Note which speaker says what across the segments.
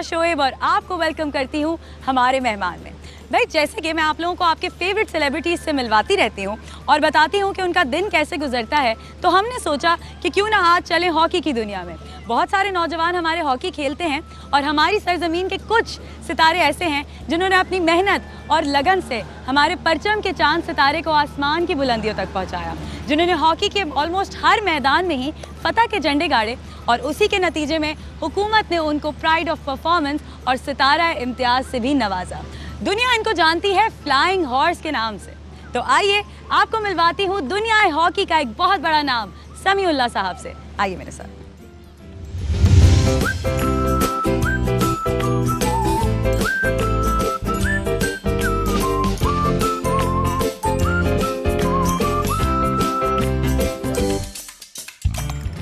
Speaker 1: शोएब और आपको वेलकम करती हूँ हमारे मेहमान में। भाई जैसे कि मैं आप लोगों को आपके फेवरेट सेलिब्रिटीज़ से मिलवाती रहती हूँ और बताती हूँ कि उनका दिन कैसे गुजरता है, तो हमने सोचा कि क्यों ना आज चलें हॉकी की दुनिया में। बहुत सारे नौजवान हमारे हॉकी खेलते हैं और हमारी सरजमीन के कुछ सितारे ऐसे हैं जिन्होंने अपनी मेहनत और लगन से हमारे परचम के चांद सितारे को आसमान की बुलंदियों तक पहुँचाया, जिन्होंने हॉकी के ऑलमोस्ट हर मैदान में ही फतह के झंडे गाड़े और उसी के नतीजे में हुकूमत ने उनको प्राइड ऑफ परफॉर्मेंस और सितारा इम्तियाज़ से भी नवाजा। दुनिया इनको जानती है फ्लाइंग हॉर्स के नाम से। तो आइए आपको मिलवाती हूँ दुनिया हॉकी का एक बहुत बड़ा नाम समीउल्लाह साहब से। आइए मेरे साथ।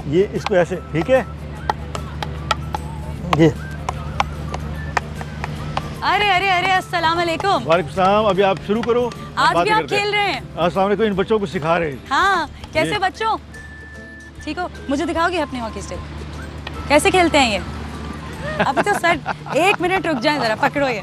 Speaker 2: ये इसको ऐसे, ठीक है? ये
Speaker 1: अरे अरे अरे अस्सलाम वालेकुम।
Speaker 2: वालेकुम सलाम। अभी आप शुरू करो।
Speaker 1: आज भी आप खेल रहे हैं?
Speaker 2: अस्सलाम वालेकुम। इन बच्चों को सिखा रहे हैं।
Speaker 1: हाँ, कैसे बच्चों? ठीक हो? मुझे दिखाओगे अपनी हॉकी स्टिक कैसे खेलते हैं ये? अभी तो सर 1 मिनट रुक जाए जरा, पकड़ो ये।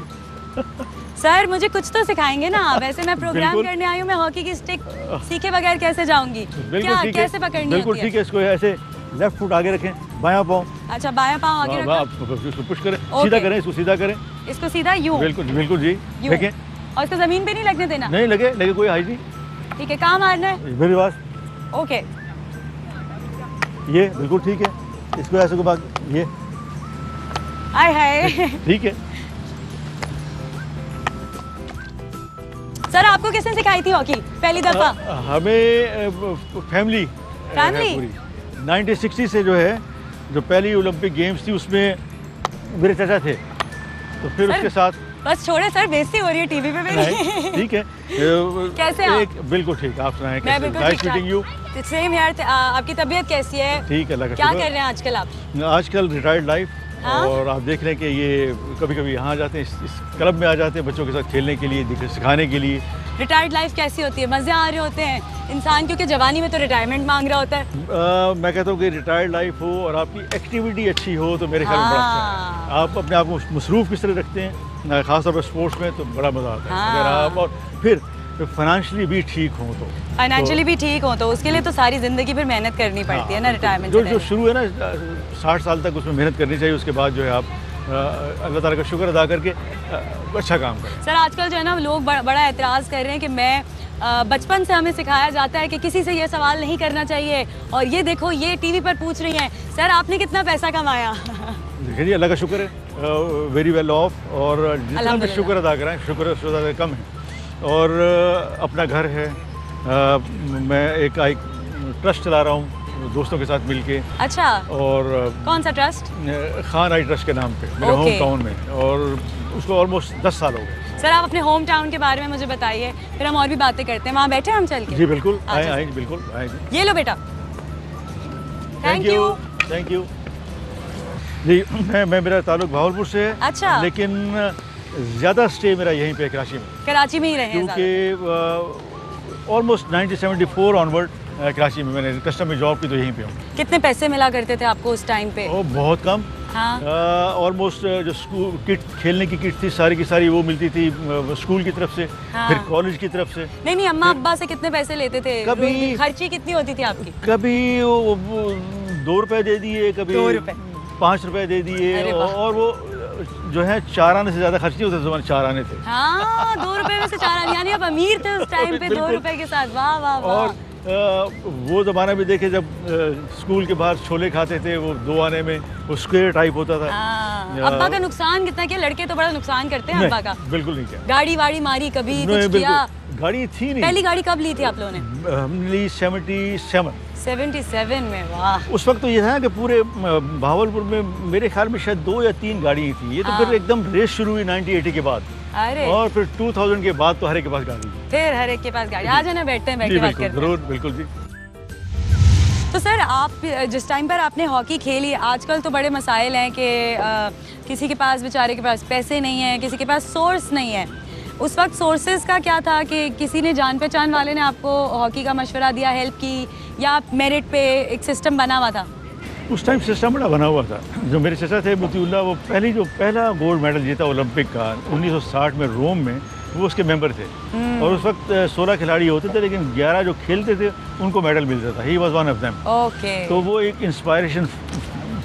Speaker 1: सर मुझे कुछ तो सिखाएंगे ना। वैसे मैं प्रोग्राम करने आई हूँ, मैं हॉकी की स्टिक सीखे बगैर कैसे जाऊंगी? क्या कैसे पकड़नी होती है?
Speaker 2: बिल्कुल ठीक है। इसको ऐसे लेफ्ट फुट आगे रखें, बायां पाँव।
Speaker 1: अच्छा, बायां पाँव आगे रखें,
Speaker 2: इसको पुश करें, सीधा करें, इसको सीधा करें,
Speaker 1: इसको सीधा यूं।
Speaker 2: बिल्कुल बिल्कुल जी, देखें।
Speaker 1: और इसको जमीन पे नहीं लगने देना?
Speaker 2: नहीं लगे, लगे कोई हाई नहीं।
Speaker 1: ठीक है, कहाँ मारना है?
Speaker 2: मेरे पास।
Speaker 1: ओके,
Speaker 2: ये बिल्कुल ठीक है। इसको ऐसे को भाग, ये
Speaker 1: हाय हाय।
Speaker 2: ठीक है।
Speaker 1: सर आपको किसने सिखाई थी हॉकी पहली दफा?
Speaker 2: हमें फैमिली पूरी 1960 से जो है, जो पहली ओलंपिक गेम्स थी उसमें मेरे चाचा थे, तो फिर उसके साथ। बस
Speaker 1: छोड़े सर, बेइज्जती हो रही है टीवी पे मेरी।
Speaker 2: ठीक है।
Speaker 1: कैसे आप?
Speaker 2: बिल्कुल ठीक। आप सुनाएं?
Speaker 1: मैं बिल्कुल ठीक। सेम यार। आपकी तबीयत कैसी है?
Speaker 2: ठीक है, अल्लाह का
Speaker 1: क्या
Speaker 2: शुक्र।
Speaker 1: कर रहे हैं आजकल आप?
Speaker 2: आजकल रिटायर्ड लाइफ।
Speaker 1: हाँ?
Speaker 2: और आप देख रहे हैं कि ये कभी कभी यहाँ जाते हैं, इस क्लब में आ जाते हैं बच्चों के साथ खेलने के लिए, सिखाने के लिए।
Speaker 1: रिटायर्ड लाइफ कैसी होती है? मज़े आ रहे होते हैं इंसान, क्योंकि जवानी में तो रिटायरमेंट मांग रहा होता है।
Speaker 2: मैं कहता हूँ कि रिटायर्ड लाइफ हो और आपकी एक्टिविटी अच्छी हो तो मेरे ख्याल में बड़ा अच्छा है। आप अपने आप को मसरूफ़ किस तरह रखते हैं, खासतौर पर स्पोर्ट्स में, तो बड़ा मज़ा आता है। अगर आप और फिर फाइनेंशियली भी ठीक हो तो,
Speaker 1: फाइनेंशियली भी ठीक हो तो उसके लिए तो सारी ज़िंदगी फिर मेहनत करनी पड़ती है ना। रिटायरमेंट
Speaker 2: जो शुरू है ना 60 साल तक, उसमें मेहनत करनी चाहिए। उसके बाद जो है आप अल्लाह ताला का शुक्र अदा करके अच्छा काम करें।
Speaker 1: सर आजकल जो है ना लोग बड़ा एतराज़ कर रहे हैं कि मैं बचपन से हमें सिखाया जाता है कि किसी से ये सवाल नहीं करना चाहिए, और ये देखो ये टीवी पर पूछ रही हैं सर आपने कितना पैसा कमाया?
Speaker 2: देखिए अल्लाह का शुक्र है, वेरी वेल ऑफ। और जितना भी शुक्र अदा कराएं, शुक्र कम है। और अपना घर है, मैं एक ट्रस्ट चला रहा हूँ दोस्तों के साथ मिलके।
Speaker 1: अच्छा,
Speaker 2: और
Speaker 1: कौन सा ट्रस्ट?
Speaker 2: खान आई ट्रस्ट के नाम पे, मेरे होम टाउन में, और उसको ऑलमोस्ट 10 साल हो गए।
Speaker 1: सर आप अपने होम टाउन के बारे में मुझे बताइए, फिर हम और भी बातें करते हैं। वहाँ बैठे हम चल के?
Speaker 2: जी बिल्कुल, आए बिल्कुल आएंगे।
Speaker 1: ये लो बेटा। Thank you.
Speaker 2: थैंक यू जी। मेरा ताल्लुक भावलपुर से है।
Speaker 1: अच्छा।
Speaker 2: लेकिन ज़्यादा स्टे मेरा यहीं पे कराची में।
Speaker 1: कराची में ही रहे हैं?
Speaker 2: क्योंकि ऑलमोस्ट 1974 ऑनवर्ड कराची में मैंने कस्टम में जॉब की, तो यहीं पे हूँ।
Speaker 1: कितने पैसे मिला करते थे आपको उस टाइम पे?
Speaker 2: बहुत कम।
Speaker 1: हाँ?
Speaker 2: ऑलमोस्ट जो स्कूल किट, खेलने की किट थी सारी की सारी, वो मिलती थी स्कूल की तरफ से। हाँ? फिर कॉलेज की तरफ से।
Speaker 1: नहीं, अम्मा अब्बा से कितने पैसे लेते थे?
Speaker 2: कभी
Speaker 1: खर्ची कितनी होती थी आपकी?
Speaker 2: कभी 2 रुपए दे दिए, कभी 5 रुपए दे दिए, और वो जो है 4 आने से ज़्यादा खर्च नहीं होते थे। 4 आने थे।
Speaker 1: हाँ, 2 रुपए में से 4 आने, यानी आप अमीर थे उस टाइम पे 2 रुपए के साथ। वाह वाह वाह।
Speaker 2: और वो ज़माना भी देखे जब स्कूल के बाहर छोले खाते थे, वो 2 आने में वो स्क्वायर टाइप होता था।
Speaker 1: अब्बा का नुकसान कितना किया? लड़के तो बड़ा नुकसान करते हैं अब्बा का।
Speaker 2: बिल्कुल नहीं किया।
Speaker 1: गाड़ी वाड़ी मारी कभी? कुछ किया?
Speaker 2: गाड़ी थी नहीं।
Speaker 1: पहली गाड़ी कब ली थी आप लोगों ने?
Speaker 2: हमने ली
Speaker 1: 77 में। वाह।
Speaker 2: उस वक्त तो ये था कि पूरे भावलपुर में मेरे ख्याल में शायद 2 या 3 गाड़ी थी। ये तो फिर एकदम रेस शुरू हुई 1980 के बाद।
Speaker 1: अरे।
Speaker 2: और फिर 2000 के बाद तो हर एक के पास गाड़ी।
Speaker 1: फिर हर एक के पास गाड़ी। आज ना बैठते हैं, बैठ के बात करते हैं।
Speaker 2: जरूर, बिल्कुल जी।
Speaker 1: तो सर आप जिस टाइम पर आपने हॉकी खेली, आजकल तो बड़े मसाइल हैं कि किसी के पास, बेचारे के पास पैसे नहीं है, किसी के पास सोर्स नहीं है। उस वक्त सोर्सेज का क्या था कि किसी ने जान पहचान वाले ने आपको हॉकी का मशवरा दिया, हेल्प की, या मेरिट पे एक सिस्टम बना हुआ था?
Speaker 2: उस टाइम सिस्टम बड़ा बना हुआ था। जो मेरे चाचा थे मोतीउल्लाह, वो पहला गोल्ड मेडल जीता ओलंपिक का 1960 में रोम में, वो उसके मेंबर थे। और उस वक्त 16 खिलाड़ी होते थे, लेकिन 11 जो खेलते थे उनको मेडल मिलता था। He was one of them.
Speaker 1: Okay.
Speaker 2: तो वो एक इंस्पायरेशन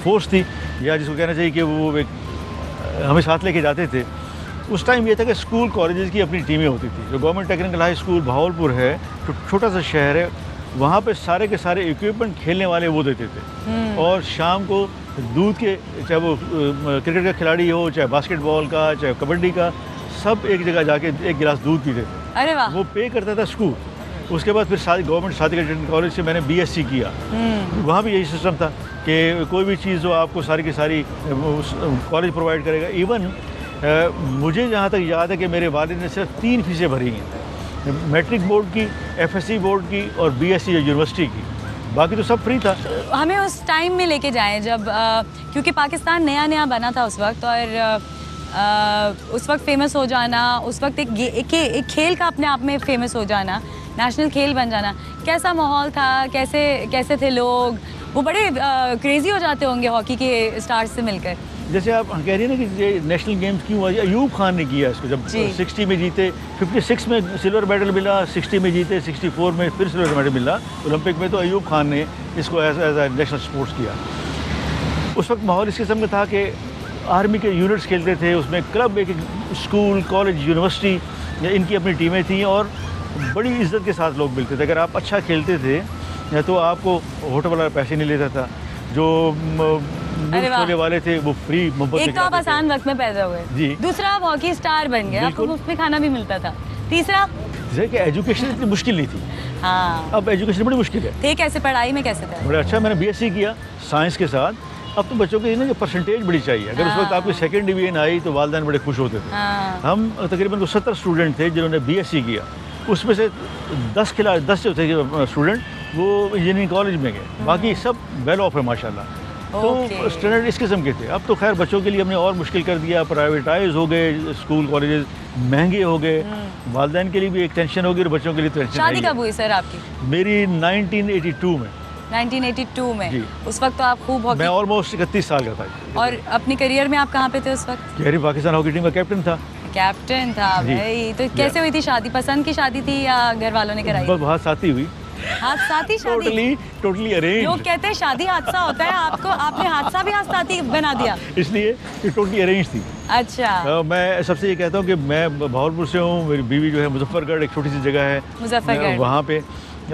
Speaker 2: फोर्स थी, या जिसको कहना चाहिए कि वो एक हमें साथ लेके जाते थे। उस टाइम ये था कि स्कूल कॉलेजेस की अपनी टीमें होती थी। जो government technical high school Bahawalpur है, छोटा सा शहर है, वहाँ पे सारे के सारे इक्विपमेंट खेलने वाले वो देते थे। और शाम को दूध के, चाहे वो क्रिकेट का खिलाड़ी हो, चाहे बास्केटबॉल का, चाहे कबड्डी का, सब एक जगह जाके एक गिलास दूध पीते थे।
Speaker 1: अरे वाह।
Speaker 2: वो पे करता था स्कूल। उसके बाद फिर गवर्नमेंट साथी टेक्निकल कॉलेज से मैंने BSc किया। वहाँ भी यही सिस्टम था कि कोई भी चीज़ हो आपको सारी की सारी कॉलेज प्रोवाइड करेगा। इवन मुझे जहाँ तक याद है कि मेरे वालिद ने सिर्फ 3 फीसें भरी हैं, मैट्रिक बोर्ड की, FSC बोर्ड की और BSc यूनिवर्सिटी की। बाकी तो सब फ्री था।
Speaker 1: हमें उस टाइम में लेके जाएं जब क्योंकि पाकिस्तान नया नया बना था उस वक्त, और उस वक्त फेमस हो जाना, उस वक्त एक खेल का अपने आप में फेमस हो जाना, नेशनल खेल बन जाना, कैसा माहौल था, कैसे थे लोग? वो बड़े क्रेजी हो जाते होंगे हॉकी के स्टार्स से मिलकर।
Speaker 2: जैसे आप कह रही हैं ना कि ये नेशनल गेम्स क्यों हुआ, अयूब खान ने किया इसको। जब 60 में जीते, 56 में सिल्वर मेडल मिला, 60 में जीते, 64 में फिर सिल्वर मेडल मिला ओलंपिक में, तो अयूब खान ने इसको एज ए नेशनल स्पोर्ट्स किया। उस वक्त माहौल इस किस्म का था कि आर्मी के यूनिट्स खेलते थे, उसमें क्लब, एक स्कूल, कॉलेज, यूनिवर्सिटी, इनकी अपनी टीमें थीं और बड़ी इज्जत के साथ लोग मिलते थे। अगर आप अच्छा खेलते थे तो आपको होटल वाला पैसे नहीं लेता था। जो होने वाले थे वो फ्री मुफ्त।
Speaker 1: एक तो आप आसान वक्त में पैदा हुए जी, दूसरा आप हॉकी स्टार बन गए, आपको मुफ्त में खाना भी मिलता था, तीसरा
Speaker 2: जैसे कि एजुकेशन इतनी मुश्किल नहीं थी।
Speaker 1: हाँ,
Speaker 2: अब एजुकेशन बड़ी मुश्किल है।
Speaker 1: थे कैसे, पढ़ाई में कैसे थे?
Speaker 2: बड़ा अच्छा, मैंने BSc किया साइंस के साथ। अब तो बच्चों के ना परसेंटेज बड़ी चाहिए। अगर उस वक्त आपकी सेकंड डिवीजन आई तो वालिदैन बड़े खुश होते थे। हम तकरीबन 70 स्टूडेंट थे जिन्होंने BSc किया। उसमें से 10 जो थे स्टूडेंट वो इंजीनियरिंग कॉलेज में गए, बाकी सब वेल ऑफ है माशाल्लाह। तो स्टैंडर्ड इस किस्म के थे। अब तो खैर बच्चों के लिए हमने और मुश्किल कर दिया, प्राइवेटाइज हो गए स्कूल कॉलेजेस, महंगे हो गए, वालिदैन के लिए भी एक टेंशन होगी और बच्चों के लिए टेंशन।
Speaker 1: शादी कब हुई सर आपकी?
Speaker 2: मेरी 1982 में।
Speaker 1: 1982 में? उस वक्त तो आप खूब हॉकी।
Speaker 2: मैं ऑलमोस्ट 31 साल का था।
Speaker 1: और अपनी करियर में आप कहाँ पे थे उस वक्त?
Speaker 2: गहरी पाकिस्तान हॉकी टीम का कैप्टन था।
Speaker 1: कैप्टन था भाई। तो कैसे हुई थी शादी? पसंद की शादी थी या घर वालों ने कराई?
Speaker 2: बहुत साथी हुई।
Speaker 1: हादसाती शादी?
Speaker 2: Totally arrange.
Speaker 1: लोग कहते हैं शादी हादसा होता है, आपने हादसा भी हादसाती बना दिया।
Speaker 2: इसलिए कि टोटली अरेंज थी।
Speaker 1: अच्छा।
Speaker 2: मैं सबसे ये कहता हूँ कि मैं भावलपुर से हूँ, मेरी बीवी जो है मुजफ्फरगढ़, एक छोटी सी जगह है
Speaker 1: मुजफ्फरगढ़,
Speaker 2: वहाँ पे,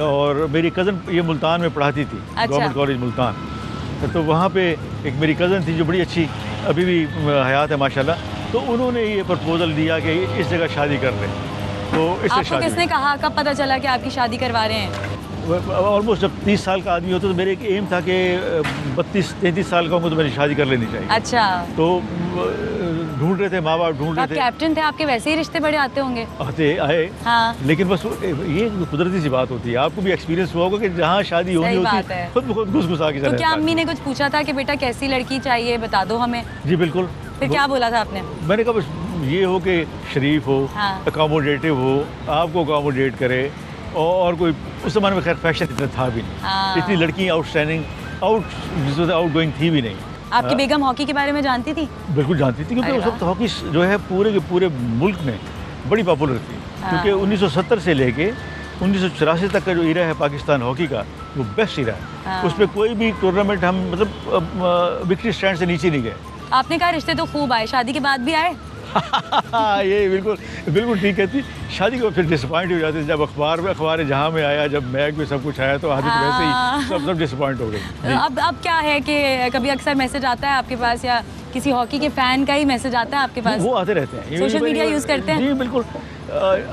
Speaker 2: और मेरी कज़न ये मुल्तान में पढ़ाती थी। Government college Multan. तो वहाँ पे एक मेरी कज़न थी जो बड़ी अच्छी, अभी भी हयात है माशाल्लाह। तो उन्होंने ये प्रपोजल दिया कि इस जगह शादी कर लें। तो इससे शादी।
Speaker 1: किसने कहा, कब पता चला कि आपकी शादी करवा रहे हैं?
Speaker 2: ऑलमोस्ट जब 30 साल का आदमी होता तो मेरे एक एम था कि 32-33 साल का होगा तो मेरी शादी कर लेनी चाहिए।
Speaker 1: अच्छा।
Speaker 2: तो ढूंढ रहे थे, माँ बाप ढूंढ रहे थे।
Speaker 1: कैप्टन थे, आपके वैसे ही रिश्ते बड़े आते होंगे।
Speaker 2: आए।
Speaker 1: हाँ।
Speaker 2: लेकिन बस ये कुदरती सी बात होती है, आपको भी एक्सपीरियंस हुआ होगा कि जहाँ शादी होनी होती है खुद ब खुद घुस-घुसा के।
Speaker 1: तो क्या अम्मी ने कुछ पूछा था कि बेटा कैसी लड़की चाहिए, बता दो हमें?
Speaker 2: जी बिल्कुल।
Speaker 1: फिर क्या बोला था आपने? मैंने
Speaker 2: कहा बस ये हो कि शरीफ हो, अकोमोडेटिव हो, आपको अकोमोडेट करे, और कोई उस ज़माने में खैर फैशन इतना था भी नहीं, इतनी लड़की आउटस्टैंडिंग आउट गोइंग थी भी नहीं।
Speaker 1: आपकी बेगम हॉकी के बारे में जानती थी?
Speaker 2: बिल्कुल जानती थी, क्योंकि उस वक्त हॉकी जो है पूरे के पूरे मुल्क में बड़ी पॉपुलर थी। क्योंकि 1970 से लेके 1984 तक का जो इरा है पाकिस्तान हॉकी का, वो बेस्ट इरा है। उसमें कोई भी टूर्नामेंट हम मतलब विक्ट्री स्टैंड से नीचे नहीं गए।
Speaker 1: आपने कहा रिश्ते तो खूब आए, शादी के बाद भी आए?
Speaker 2: ये बिल्कुल ठीक है थी। शादी को फिर डिसअपॉइंट हो जाते थे। जब अखबार जहाँ में आया, जब मैग में सब कुछ आया तो आदमी वैसे ही सब डिसअपॉइंट हो गए।
Speaker 1: अब क्या है कि कभी अक्सर मैसेज आता है आपके पास, या किसी हॉकी के फैन का ही मैसेज आता है आपके पास?
Speaker 2: वो आते रहते हैं।
Speaker 1: सोशल मीडिया यूज़ करते हैं?
Speaker 2: जी बिल्कुल।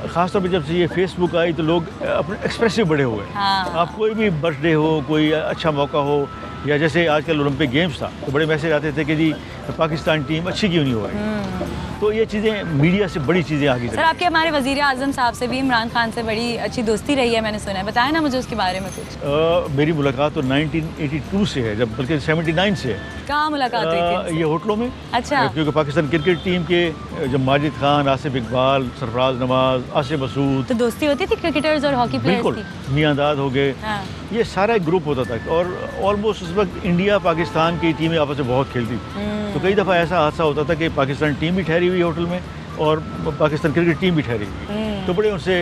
Speaker 2: ख़ासतौर पर जब से ये फेसबुक आई तो लोग अपने एक्सप्रेसिव बड़े हुए। आप कोई भी बर्थडे हो, कोई अच्छा मौका हो, या जैसे आजकल ओलंपिक गेम्स था तो बड़े मैसेज आते थे कि जी पाकिस्तान टीम अच्छी क्यों नहीं हो रही। तो ये चीज़ें मीडिया से बड़ी चीज़ें आगे
Speaker 1: सर आपके हमारे वज़ीर आज़म साहब से भी इमरान खान से बड़ी अच्छी दोस्ती रही है मैंने सुना है, बताया ना मुझे उसके बारे में कुछ।
Speaker 2: मेरी मुलाकात तो 1982 से है, जब बल्कि 79 से है।
Speaker 1: कहाँ मुलाकात हुई थी?
Speaker 2: ये होटलों में।
Speaker 1: अच्छा।
Speaker 2: क्योंकि पाकिस्तान क्रिकेट टीम के जब माजिद खान, आसिफ इकबाल, सरफराज नवाज, आसिफ मसूद,
Speaker 1: तो दोस्ती होती थी क्रिकेटर्स और हॉकी प्लेयर्स
Speaker 2: बिल्कुल,
Speaker 1: की?
Speaker 2: मियां दाद हो गए,
Speaker 1: हाँ।
Speaker 2: ये सारा एक ग्रुप होता था और ऑलमोस्ट उस वक्त इंडिया पाकिस्तान की टीमें आपस में बहुत खेलती थी। तो कई दफ़ा ऐसा हादसा होता था कि पाकिस्तान टीम भी ठहरी हुई होटल में और पाकिस्तान क्रिकेट टीम भी ठहरी हुई, तो बड़े उनसे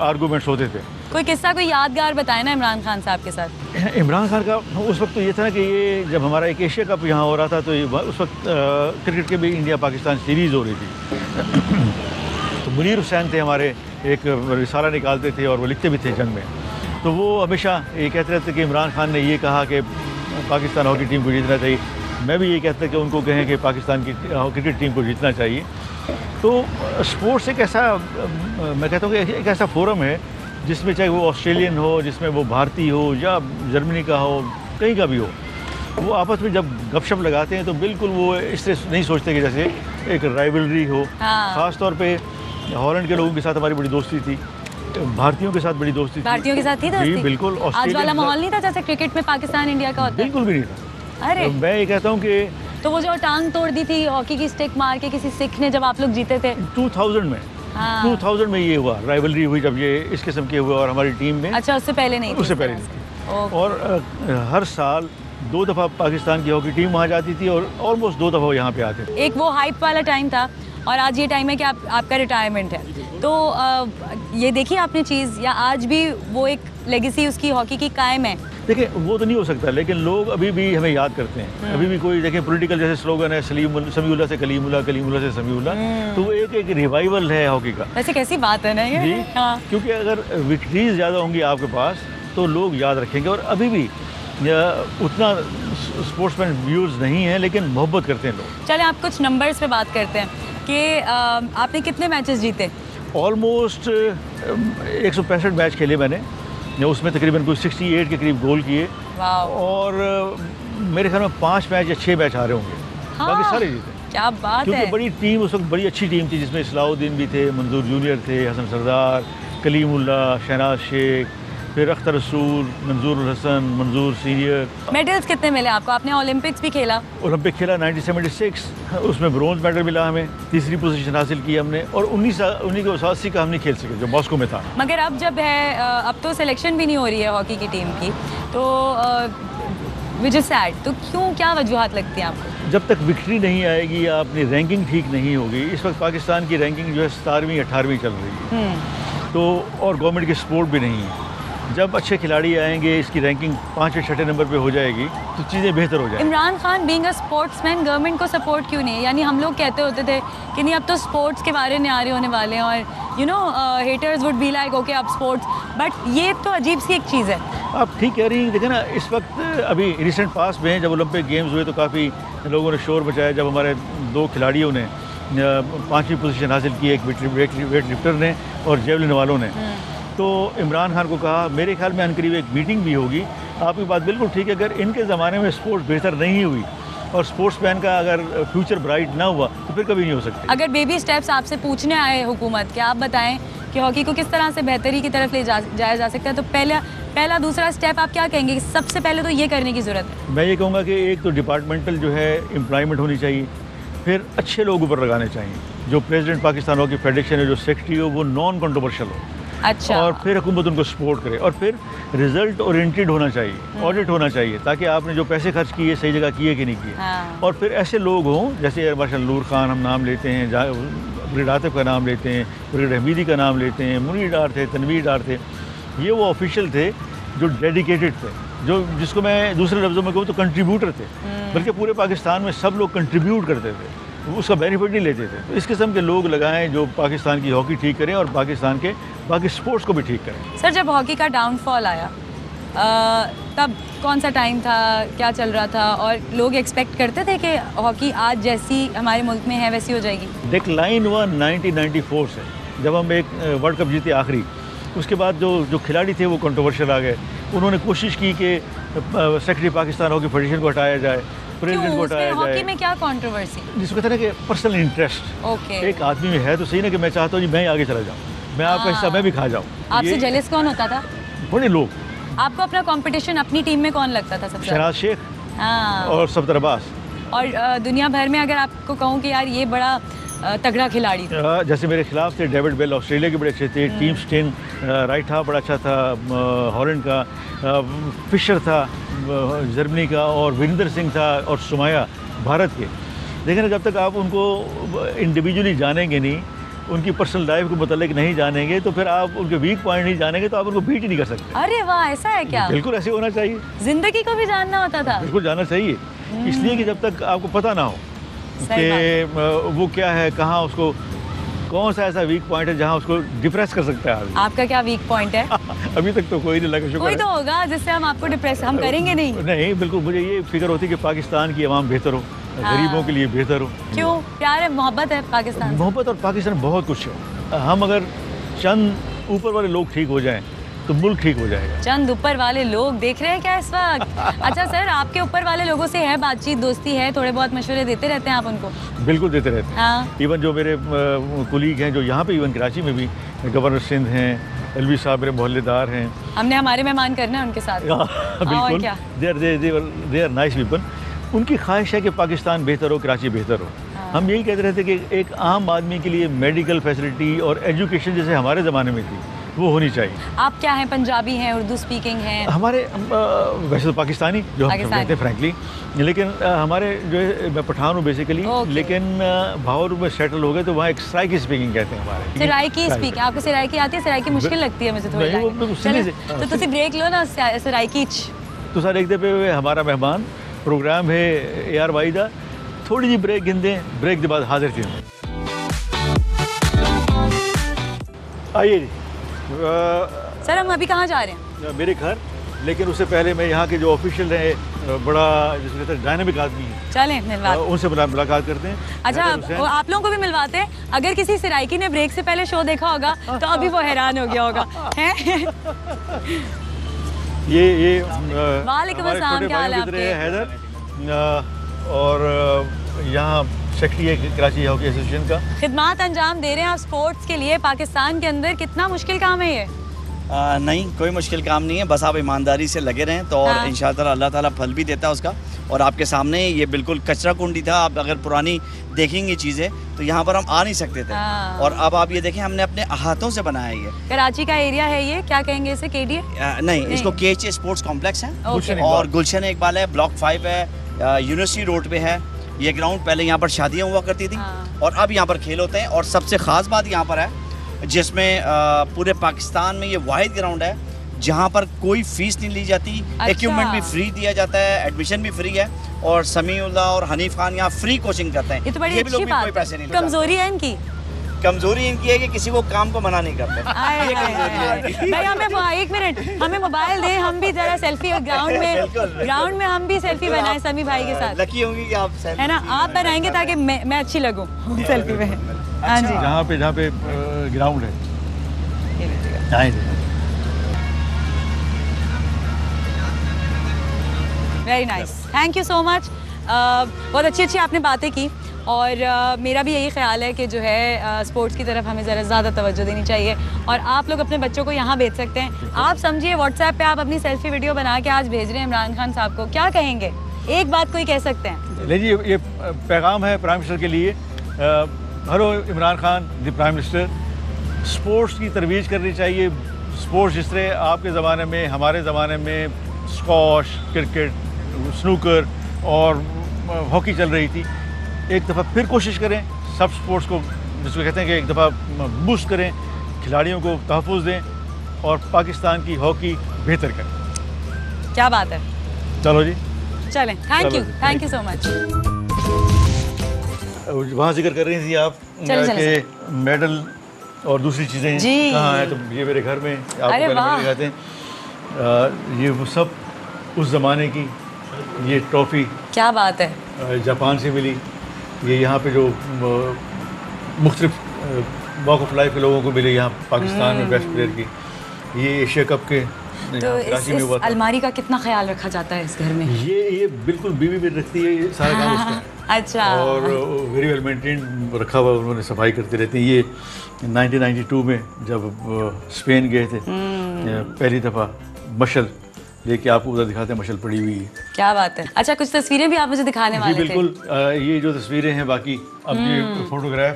Speaker 2: आर्गूमेंट्स होते थे।
Speaker 1: कोई किस्सा, कोई यादगार बताए ना इमरान खान साहब के साथ।
Speaker 2: इमरान खान का उस वक्त तो ये था ना कि ये जब हमारा एक एशिया कप यहाँ हो रहा था, तो उस वक्त क्रिकेट के भी इंडिया पाकिस्तान सीरीज़ हो रही थी। तो मुनीर हुसैन थे हमारे, एक रिसाला निकालते थे और वो लिखते भी थे जंग में। तो वो हमेशा ये कहते रहते कि इमरान खान ने ये कहा कि पाकिस्तान हॉकी टीम को जीतना चाहिए। मैं भी ये कहता कि उनको कहें कि पाकिस्तान की क्रिकेट टीम को जीतना चाहिए। तो स्पोर्ट्स एक ऐसा, मैं कहता हूँ कि एक ऐसा फोरम है जिसमें चाहे वो ऑस्ट्रेलियन हो, जिसमें वो भारतीय हो या जर्मनी का हो, कहीं का भी हो, वो आपस में जब गपशप लगाते हैं तो बिल्कुल वो इस तरह नहीं सोचते कि जैसे एक राइवलरी हो।
Speaker 1: हाँ।
Speaker 2: ख़ास तौर पे हॉलैंड के लोगों के साथ हमारी बड़ी दोस्ती थी, भारतीयों के साथ बड़ी दोस्ती थी।
Speaker 1: भारतीयों के साथ थी दोस्ती?
Speaker 2: जी बिल्कुल।
Speaker 1: आज वाला माहौल नहीं था जैसे क्रिकेट में पाकिस्तान इंडिया का होता है?
Speaker 2: बिल्कुल भी नहीं था।
Speaker 1: अरे
Speaker 2: तो मैं ये कहता हूँ कि
Speaker 1: तो वो जो टांग तोड़ दी थी हॉकी की स्टिक मार के किसी सिख ने जब आप लोग जीते थे
Speaker 2: 2000 में,
Speaker 1: हाँ।
Speaker 2: 2000 में ये हुआ, राइवलरी हुई जब ये इस किस्म के हुए और हमारी टीम में।
Speaker 1: अच्छा, उससे पहले नहीं थी?
Speaker 2: उससे पहले नहीं थी। और हर साल 2 दफ़ा पाकिस्तान की हॉकी टीम वहाँ जाती थी और ऑलमोस्ट 2 दफ़ा यहाँ पे आते थे।
Speaker 1: एक वो हाइप वाला टाइम था और आज ये टाइम है कि आपका रिटायरमेंट है। तो ये देखिए आपने चीज़, या आज भी वो एक लेगेसी उसकी हॉकी की कायम है?
Speaker 2: देखिए वो तो नहीं हो सकता, लेकिन लोग अभी भी हमें याद करते हैं। अभी भी कोई देखें पॉलिटिकल जैसे स्लोगन है समीउल्लाह से कलीमुल्लाह, कलीमुल्लाह से समीउल्लाह, तो वो एक रिवाइवल है हॉकी का।
Speaker 1: वैसे कैसी बात है ना ये?
Speaker 2: जी
Speaker 1: हाँ।
Speaker 2: क्योंकि अगर विक्ट्रीज ज़्यादा होंगी आपके पास तो लोग याद रखेंगे। और अभी भी उतना स्पोर्ट्समैन व्यूज़ नहीं है, लेकिन मोहब्बत करते हैं लोग।
Speaker 1: चले आप कुछ नंबर्स पे बात करते हैं कि आपने कितने मैचेस जीते?
Speaker 2: ऑलमोस्ट 165 मैच खेले मैंने, उसमें तकरीबन कोई 68 के करीब गोल किए।
Speaker 1: वाह।
Speaker 2: और मेरे ख्याल में 5 मैच या 6 मैच हारे होंगे।
Speaker 1: हाँ,
Speaker 2: बाकी सारे जीते।
Speaker 1: क्या बात
Speaker 2: क्योंकि
Speaker 1: है।
Speaker 2: बड़ी टीम उस वक्त बड़ी अच्छी टीम थी, जिसमें इस्लाउद्दीन भी थे, मंजूर जूनियर थे, हसन सरदार, कलीमुल्लाह, शहनाज शेख, फिर अख्तर रसूल, मंजूर हसन, मंजूर सीनियर।
Speaker 1: मेडल्स कितने मिले आपको? आपने ओलंपिक्स भी खेला?
Speaker 2: ओलंपिक खेला 1976, उसमें ब्रोंज मेडल मिला हमें, 3री पोजीशन हासिल की हमने। और 1980 का हम नहीं खेल सके जो मॉस्को में था।
Speaker 1: मगर अब जब है, अब तो सिलेक्शन भी नहीं हो रही है हॉकी की टीम की, तो विच इज़ सैड। तो क्यों, क्या वजूहत लगती है आपको?
Speaker 2: जब तक विक्ट्री नहीं आएगी या अपनी रैंकिंग ठीक नहीं होगी। इस वक्त पाकिस्तान की रैंकिंग जो है 17वीं 18वीं चल रही है, तो और गवर्नमेंट की सपोर्ट भी नहीं है। जब अच्छे खिलाड़ी आएंगे, इसकी रैंकिंग 5वें 6ठे नंबर पे हो जाएगी तो चीज़ें बेहतर हो जाएंगी।
Speaker 1: Imran Khan being a sportsman, government को सपोर्ट क्यों नहीं है? यानी हम लोग कहते होते थे कि नहीं अब तो स्पोर्ट्स के बारे में आरे होने वाले हैं और you know haters would be like okay अब स्पोर्ट्स, बट ये तो अजीब सी एक चीज़ है।
Speaker 2: आप ठीक कह रही हैं। देखें ना, इस वक्त अभी रिसेंट पास में जब ओलंपिक गेम्स हुए तो काफ़ी लोगों ने शोर मचाया जब हमारे 2 खिलाड़ियों ने 5वीं पोजीशन हासिल की, एक वेट लिफ्टर ने और जेवलिन वालों ने। तो इमरान खान को कहा, मेरे ख्याल में अनकरीब एक मीटिंग भी होगी। आपकी बात बिल्कुल ठीक है, अगर इनके ज़माने में स्पोर्ट्स बेहतर नहीं हुई और स्पोर्ट्समैन का अगर फ्यूचर ब्राइट ना हुआ तो फिर कभी नहीं हो सकती।
Speaker 1: अगर बेबी स्टेप्स आपसे पूछने आए हुकूमत कि आप बताएं कि हॉकी को किस तरह से बेहतरी की तरफ ले जाया जा सकता है, तो पहला दूसरा स्टेप आप क्या कहेंगे? सबसे पहले तो ये करने की ज़रूरत है।
Speaker 2: मैं ये कहूँगा कि एक तो डिपार्टमेंटल जो है एम्प्लॉयमेंट होनी चाहिए, फिर अच्छे लोग ऊपर लगाने चाहिए। जो प्रेसिडेंट पाकिस्तान हॉकी फेडरेशन है, जो सेक्रेटरी हो, वो नॉन कंट्रोवर्शियल हो।
Speaker 1: अच्छा।
Speaker 2: और फिर हुकूमत उनको सपोर्ट करे और फिर रिजल्ट ओरिएंटेड होना चाहिए, ऑडिट होना चाहिए, ताकि आपने जो पैसे खर्च किए सही जगह किए कि नहीं किए।
Speaker 1: हाँ।
Speaker 2: और फिर ऐसे लोग हों, जैसे एयर मार्शल नूर खान हम नाम लेते हैं, ब्रिगेड आतिफ का नाम लेते हैं, ब्रिगेड हमीदी का नाम लेते हैं, मुनीर डार थे, तनवीर डार थे। ये वो ऑफिशियल थे जो डेडिकेटेड थे, जिसको मैं दूसरे लफ्ज़ों में कहूँ तो कंट्रीब्यूटर थे। बल्कि पूरे पाकिस्तान में सब लोग कंट्रीब्यूट करते थे, उसका बेनिफिट नहीं लेते थे। तो इस किस्म के लोग लगाएं जो पाकिस्तान की हॉकी ठीक करें और पाकिस्तान के बाकी स्पोर्ट्स को भी ठीक करें।
Speaker 1: सर, जब हॉकी का डाउनफॉल आया तब कौन सा टाइम था, क्या चल रहा था, और लोग एक्सपेक्ट करते थे कि हॉकी आज जैसी हमारे मुल्क में है वैसी हो जाएगी?
Speaker 2: डिक्लाइन हुआ 1994 से, जब हम एक वर्ल्ड कप जीते आखिरी। उसके बाद जो खिलाड़ी थे वो कंट्रोवर्शियल आ गए। उन्होंने कोशिश की कि सेक्रेटरी पाकिस्तान हॉकी फेडरेशन को हटाया जाए, प्रेसिडेंट को हटाया
Speaker 1: हॉकी
Speaker 2: जाए।
Speaker 1: में क्या कंट्रोवर्सी?
Speaker 2: जिसको कहते हैं ना कि पर्सनल इंटरेस्ट
Speaker 1: ओके,
Speaker 2: एक आदमी में है तो सही ना, कि मैं चाहता हूँ जी मैं आगे चला जाऊँ, मैं आपका हिस्सा मैं भी खा जाऊँ।
Speaker 1: आपसे जेलस कौन होता था?
Speaker 2: बड़े लोग,
Speaker 1: आपको अपना कंपटीशन अपनी टीम में कौन लगता था सबसे?
Speaker 2: शहनाज शेख
Speaker 1: हाँ।
Speaker 2: और सफदर अब्बास।
Speaker 1: और दुनिया भर में अगर आपको कहूँ कि यार ये बड़ा तगड़ा खिलाड़ी था,
Speaker 2: जैसे मेरे खिलाफ थे डेविड बेल, ऑस्ट्रेलिया के बड़े अच्छे थे, टीम स्टेन राइट था बड़ा अच्छा था, हॉलैंड का फिशर था जर्मनी का, और वीरेंद्र सिंह था, और सुमाया भारत के। लेकिन जब तक आप उनको इंडिविजुअली जानेंगे नहीं, उनकी पर्सनल लाइफ को मतलब नहीं जानेंगे, तो फिर आप उनके वीक पॉइंट नहीं जानेंगे तो आप उनको बीट ही नहीं कर सकते।
Speaker 1: अरे वाह, ऐसा है क्या?
Speaker 2: बिल्कुल ऐसे होना चाहिए,
Speaker 1: जिंदगी को भी जानना होता था।
Speaker 2: बिल्कुल जानना चाहिए, इसलिए कि जब तक आपको पता ना हो
Speaker 1: सही
Speaker 2: कि वो क्या है, कहाँ उसको कौन सा ऐसा वीक पॉइंट है जहाँ उसको डिप्रेस कर सकता है आदमी।
Speaker 1: आपका क्या वीक पॉइंट है?
Speaker 2: अभी तक तो कोई नहीं लगा, शुक्र
Speaker 1: कोई
Speaker 2: है।
Speaker 1: तो होगा जिससे हम आपको डिप्रेस हम करेंगे नहीं।
Speaker 2: नहीं, बिल्कुल मुझे ये फिक्र होती है कि पाकिस्तान की आवाम बेहतर हो,
Speaker 1: हाँ।
Speaker 2: गरीबों के लिए बेहतर हो।
Speaker 1: क्यों? प्यार है, मोहब्बत है पाकिस्तान से।
Speaker 2: मोहब्बत और पाकिस्तान बहुत कुछ है। हम अगर चंद ऊपर वाले लोग ठीक हो जाएं तो मुल्क ठीक हो जाएगा।
Speaker 1: चंद ऊपर वाले लोग देख रहे हैं क्या इस वक्त? अच्छा सर, आपके ऊपर वाले लोगों से है बातचीत, दोस्ती है, थोड़े बहुत मशवरे देते रहते हैं आप उनको?
Speaker 2: बिल्कुल देते रहते हैं।
Speaker 1: हाँ।
Speaker 2: इवन जो मेरे कुलीग हैं जो यहाँ पे, इवन कराची में भी, गवर्नर सिंध हैं, अलवी साहब मेरे मोहल्लेदार हैं।
Speaker 1: हमने हमारे मेहमान करना है उनके साथ।
Speaker 2: बिल्कुल,
Speaker 1: क्या?
Speaker 2: They are nice people. उनकी ख्वाहिश है कि पाकिस्तान बेहतर हो, कराची बेहतर हो। हम यही कहते रहते कि एक आम आदमी के लिए मेडिकल फैसिलिटी और एजुकेशन जैसे हमारे ज़माने में थी वो होनी चाहिए।
Speaker 1: आप क्या हैं? पंजाबी हैं, उर्दू स्पीकिंग हैं?
Speaker 2: हमारे वैसे तो पाकिस्तानी जो हम सब
Speaker 1: पाकिस्तानी।
Speaker 2: कहते हैं फ्रैंकली, लेकिन हमारे जो है, मैं पठान हूँ बेसिकली, लेकिन भावर में सेटल हो गए तो वहाँ एक सराइकी स्पीकिंग कहते हैं हमारे।
Speaker 1: सराइकी स्पीकिंग? आपको सराइकी आती है? सराइकी मुश्किल लगती है मुझे थोड़ी।
Speaker 2: नहीं, वो
Speaker 1: चले,
Speaker 2: से-
Speaker 1: तो तुसी ब्रेक लो ना सराइकी।
Speaker 2: तो सर एक दफ़े हमारा मेहमान प्रोग्राम है AR वाइदा, थोड़ी जी ब्रेक गिनते, ब्रेक के बाद हाजिर थी। आइए जी।
Speaker 1: सर हम अभी कहाँ जा रहे हैं?
Speaker 2: मेरे घर, लेकिन उससे पहले मैं यहाँ के जो ऑफिशियल हैं, बड़ा जिसको कहते हैं डायनामिक आदमी है,
Speaker 1: चलें मिलवा।
Speaker 2: उनसे मुलाकात करते हैं।
Speaker 1: अच्छा,
Speaker 2: हैदर हुसैन।
Speaker 1: आप लोगों को भी मिलवाते हैं। अगर किसी सराइकी ने ब्रेक से पहले शो देखा होगा तो अभी वो हैरान हो गया होगा। हैं?
Speaker 2: ये
Speaker 1: वालेकुम
Speaker 2: हमारे
Speaker 1: अस्सलाम,
Speaker 2: छोटे
Speaker 1: क्या हाल है
Speaker 2: भाई गुजरे
Speaker 1: आपके?
Speaker 2: हैं, हैदर, और यहाँ सेक्रेटरी है कराची हॉकी एसोसिएशन का।
Speaker 1: खिदमत अंजाम दे रहे हैं आप स्पोर्ट्स के लिए पाकिस्तान के अंदर। कितना मुश्किल काम है ये?
Speaker 3: नहीं, कोई मुश्किल काम नहीं है, बस आप ईमानदारी से लगे रहें तो, और
Speaker 1: हाँ।
Speaker 3: इंशाअल्लाह अल्लाह ताला फल भी देता है उसका। और आपके सामने ये बिल्कुल कचरा कुंडी था, आप अगर पुरानी देखेंगे चीज़ें तो यहाँ पर हम आ नहीं सकते थे।
Speaker 1: हाँ।
Speaker 3: और अब आप ये देखें, हमने अपने हाथों से बनाया ये।
Speaker 1: कराची का एरिया है ये, क्या कहेंगे इसे? KDA?
Speaker 3: नहीं, इसको KH स्पोर्ट्स कॉम्प्लेक्स है।
Speaker 1: ओके।
Speaker 3: और गुलशन इकबाल है, ब्लॉक 5 है, यूनिवर्सिटी रोड पे है ये ग्राउंड। पहले यहाँ पर शादियाँ हुआ करती थी
Speaker 1: हाँ।
Speaker 3: और अब यहाँ पर खेल होते हैं। और सबसे ख़ास बात यहाँ पर है, जिसमें पूरे पाकिस्तान में ये वाहिद ग्राउंड है जहाँ पर कोई फीस नहीं ली जाती।
Speaker 1: अच्छा।
Speaker 3: इक्विपमेंट भी फ्री दिया जाता है, एडमिशन भी फ्री है, और समीउल्लाह और हनीफ खान यहाँ फ्री कोचिंग करते हैं।
Speaker 1: ये तो बड़ी
Speaker 3: भी लोग
Speaker 1: अच्छी
Speaker 3: भी
Speaker 1: बात
Speaker 3: कोई पैसे नहीं
Speaker 1: है।
Speaker 3: लेते।
Speaker 1: कमजोरी है इनकी?
Speaker 3: कमजोरी इनकी है कि किसी को काम को मना नहीं करते।
Speaker 1: आए,
Speaker 3: ये
Speaker 1: आए,
Speaker 3: कमजोरी है
Speaker 1: आए।
Speaker 3: इनकी।
Speaker 1: भाई हमें एक मिनट, हमें मोबाइल दें, हम भी जरा सेल्फी ग्राउंड में,
Speaker 3: बिल्कुल, बिल्कुल।
Speaker 1: ग्राउंड में हम भी सेल्फी बनाएं समी भाई के साथ,
Speaker 3: लकी होंगी कि आप
Speaker 1: है ना? आप बनाएंगे ताकि मैं अच्छी लगूं सेल्फी में। हाँ जी,
Speaker 2: जहाँ पे ग्राउंड है।
Speaker 1: Very nice, thank you so much. बहुत अच्छी अच्छी आपने बातें की, और मेरा भी यही ख्याल है कि जो है स्पोर्ट्स की तरफ हमें ज़रा ज़्यादा तवज्जो देनी चाहिए। और आप लोग अपने बच्चों को यहाँ भेज सकते हैं। आप समझिए व्हाट्सएप पे आप अपनी सेल्फी वीडियो बना के आज भेज रहे हैं इमरान खान साहब को, क्या कहेंगे? एक बात कोई कह सकते हैं?
Speaker 2: ले जी, ये पैगाम है प्राइम मिनिस्टर के लिए। Hello Imran Khan the prime minister, sports की तरवीज करनी चाहिए। स्पोर्ट्स जिस तरह आपके ज़माने में, हमारे ज़माने में स्क्वॉश, क्रिकेट, स्नूकर और हॉकी चल रही थी, एक दफ़ा फिर कोशिश करें सब स्पोर्ट्स को, जिसको कहते हैं कि एक दफ़ा बूस्ट करें, खिलाड़ियों को तहफ़्फ़ुज़ दें और पाकिस्तान की हॉकी बेहतर करें।
Speaker 1: क्या बात है,
Speaker 2: चलो जी,
Speaker 1: चलें। Thank you so much.
Speaker 2: वहाँ जिक्र कर रही थी आप
Speaker 1: चले।
Speaker 2: कि मेडल और दूसरी चीज़ें
Speaker 1: जी।
Speaker 2: कहाँ हैं, तो ये मेरे घर में आपको
Speaker 1: अरे
Speaker 2: पहले
Speaker 1: वाह।
Speaker 2: मेडल दिखाते हैं। ये वो सब उस ज़माने की, ये ट्रॉफ़ी
Speaker 1: क्या बात है।
Speaker 2: जापान से मिली। ये यहाँ पे जो मुख्तलिफ वॉक ऑफ लाइफ के लोगों को मिले यहाँ पाकिस्तान में बेस्ट प्लेयर की। ये एशिया कप के
Speaker 1: तो
Speaker 2: कराची में
Speaker 1: इस
Speaker 2: हुआ था।
Speaker 1: अलमारी का कितना ख्याल रखा जाता है इस घर में?
Speaker 2: ये बिल्कुल बीवी भी रखती है, ये सारा काम उसका है।
Speaker 1: अच्छा।
Speaker 2: और वेरी वेल मेंटेन रखा हुआ, उन्होंने सफाई करते रहते हैं। ये 1992 में जब स्पेन गए थे पहली दफ़ा मशल लेके, आपको उधर दिखाते हैं, मशल पड़ी हुई है।
Speaker 1: क्या बात है। अच्छा, कुछ तस्वीरें भी आप मुझे दिखाने
Speaker 2: जी
Speaker 1: वाले थे?
Speaker 2: बिल्कुल। ये जो तस्वीरें हैं बाकी, अब ये फोटोग्राफ,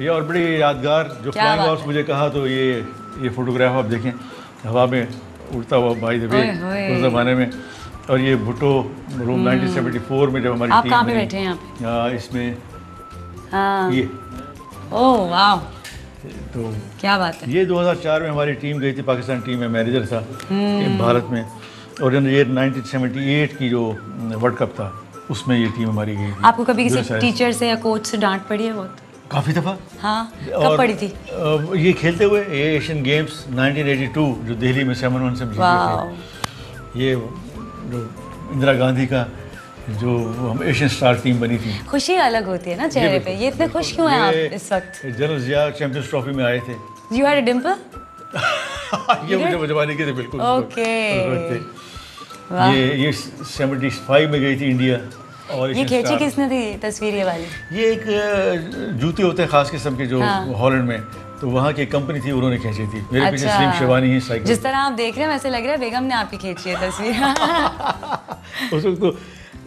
Speaker 2: ये और बड़ी यादगार जो
Speaker 1: क्या
Speaker 2: फ्लाइंग
Speaker 1: बात
Speaker 2: हॉर्स मुझे कहा, तो ये फोटोग्राफ आप देखें, हवा में उड़ता हुआ बाय द वे
Speaker 1: ओए होए।
Speaker 2: उस ज़माने में। और ये भुट्टो रूम 1974 में जब हमारी
Speaker 1: आप
Speaker 2: टीम
Speaker 1: कहाँ पे
Speaker 2: बनी,
Speaker 1: बैठे हैं यहाँ पे?
Speaker 2: इसमें
Speaker 1: हाँ।
Speaker 2: ये
Speaker 1: ओह वाह,
Speaker 2: तो
Speaker 1: क्या बात है।
Speaker 2: ये 2004 में हमारी टीम गई थी, पाकिस्तान टीम में मैनेजर था भारत में। और ये 1978 की जो वर्ल्ड कप था उसमें ये टीम हमारी गई थी।
Speaker 1: आपको कभी किसी टीचर से या कोच से डांट पड़ी है? बहुत।
Speaker 2: काफ़ी दफ़ा।
Speaker 1: हाँ, कब
Speaker 2: और,
Speaker 1: पड़ी थी?
Speaker 2: ये खेलते हुए, ये एशियन गेम्स 1982 जो दिल्ली में 7-1 से जीते थे। ये जो इंदिरा गांधी का जो हम एशियन स्टार टीम बनी थी।
Speaker 1: खुशी अलग होती है ना चेहरे पे। ये इतने खुश क्यों हैं आप इस वक्त?
Speaker 2: जनरल जिया चैंपियंस ट्रॉफी में आए थे।
Speaker 1: You had a Dimple?
Speaker 2: ये मुझे जवानी के थे बिल्कुल।
Speaker 1: ओके।
Speaker 2: ये 75 में गई थी इंडिया। और
Speaker 1: ये खींची किसने थी तस्वीर ये वाली?
Speaker 2: ये एक जूते होते हैं खास किस्म के जो हॉलैंड में, तो वहाँ की कंपनी थी, उन्होंने खींची थी। मेरे पीछे स्लिम शिवानी है साइकिल।
Speaker 1: जिस तरह आप देख रहे हैं वैसे लग रहा है बेगम ने आपकी खींची है तस्वीर।
Speaker 2: उस वक्त तो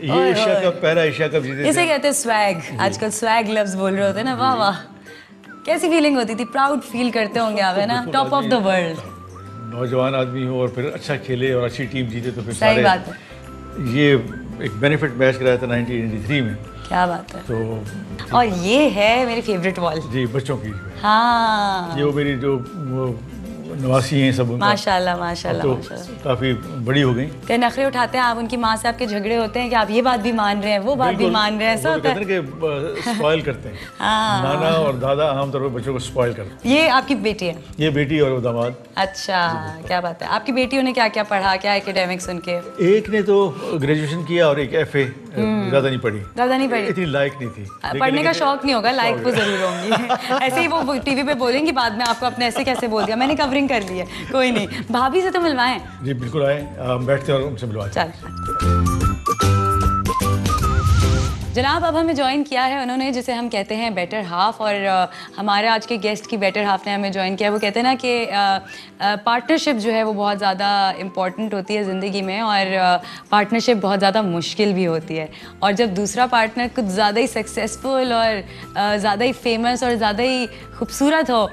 Speaker 2: ये एशिया कप, पहला एशिया कप जीते थे।
Speaker 1: इसे कहते हैं स्वैग। आजकल स्वैग लफ्ज बोल रहे होते हैं ना। वाह वाह, कैसी फीलिंग होती थी? प्राउड फील करते होंगे आप, है ना? Top of the world.
Speaker 2: नौजवान आदमी हो और फिर अच्छा खेले और अच्छी टीम जीते तो फिर
Speaker 1: सही बात है।
Speaker 2: ये एक बेनिफिट मैच कराया था 1983 में।
Speaker 1: क्या बात है।
Speaker 2: तो
Speaker 1: और ये है मेरी फेवरेट वॉल।
Speaker 2: जी, बच्चों की।
Speaker 1: हाँ,
Speaker 2: ये वो मेरी जो नवासी हैं सब, उनका
Speaker 1: माशाल्लाह माशाल्लाह
Speaker 2: तो
Speaker 1: माशाल्लाह।
Speaker 2: काफ़ी बड़ी हो गई।
Speaker 1: क्या नखरे उठाते हैं आप उनकी माँ से? आपके झगड़े होते हैं कि आप ये बात भी मान रहे हैं, वो बात भी मान रहे हैं? ऐसा होता है
Speaker 2: कि स्पॉइल करते हैं।
Speaker 1: हाँ।
Speaker 2: नाना और दादा आमतौर पर बच्चों को स्पॉइल करते
Speaker 1: ये आपकी बेटी है?
Speaker 2: हैं। ये बेटी और वो दामाद।
Speaker 1: अच्छा, क्या बात है। आपकी बेटियों ने क्या क्या पढ़ा? क्या एकेडमिक्स उनके?
Speaker 2: एक ने तो ग्रेजुएशन किया और एक FA। ज़्यादा नहीं पढ़ी।
Speaker 1: ज़्यादा नहीं पढ़ी?
Speaker 2: इतनी लायक नहीं थी।
Speaker 1: पढ़ने का शौक नहीं होगा, लाइक वो जरूर होंगी। ऐसे ही वो टीवी पे बोलेंगी बाद में आपको, अपने ऐसे कैसे बोल दिया, मैंने कवरिंग कर ली है। कोई नहीं, भाभी से तो मिलवाएं।
Speaker 2: जी बिल्कुल, आए, हम बैठते हैं और उनसे मिलवाते हैं।
Speaker 1: चल जनाब, अब हमें ज्वाइन किया है उन्होंने, जिसे हम कहते हैं बेटर हाफ। और हमारे आज के गेस्ट की बेटर हाफ ने हमें ज्वाइन किया। वो कहते हैं ना कि पार्टनरशिप जो है वो बहुत ज़्यादा इम्पॉर्टेंट होती है ज़िंदगी में, और पार्टनरशिप बहुत ज़्यादा मुश्किल भी होती है। और जब दूसरा पार्टनर कुछ ज़्यादा ही सक्सेसफुल और ज़्यादा ही फेमस और ज़्यादा ही खूबसूरत हो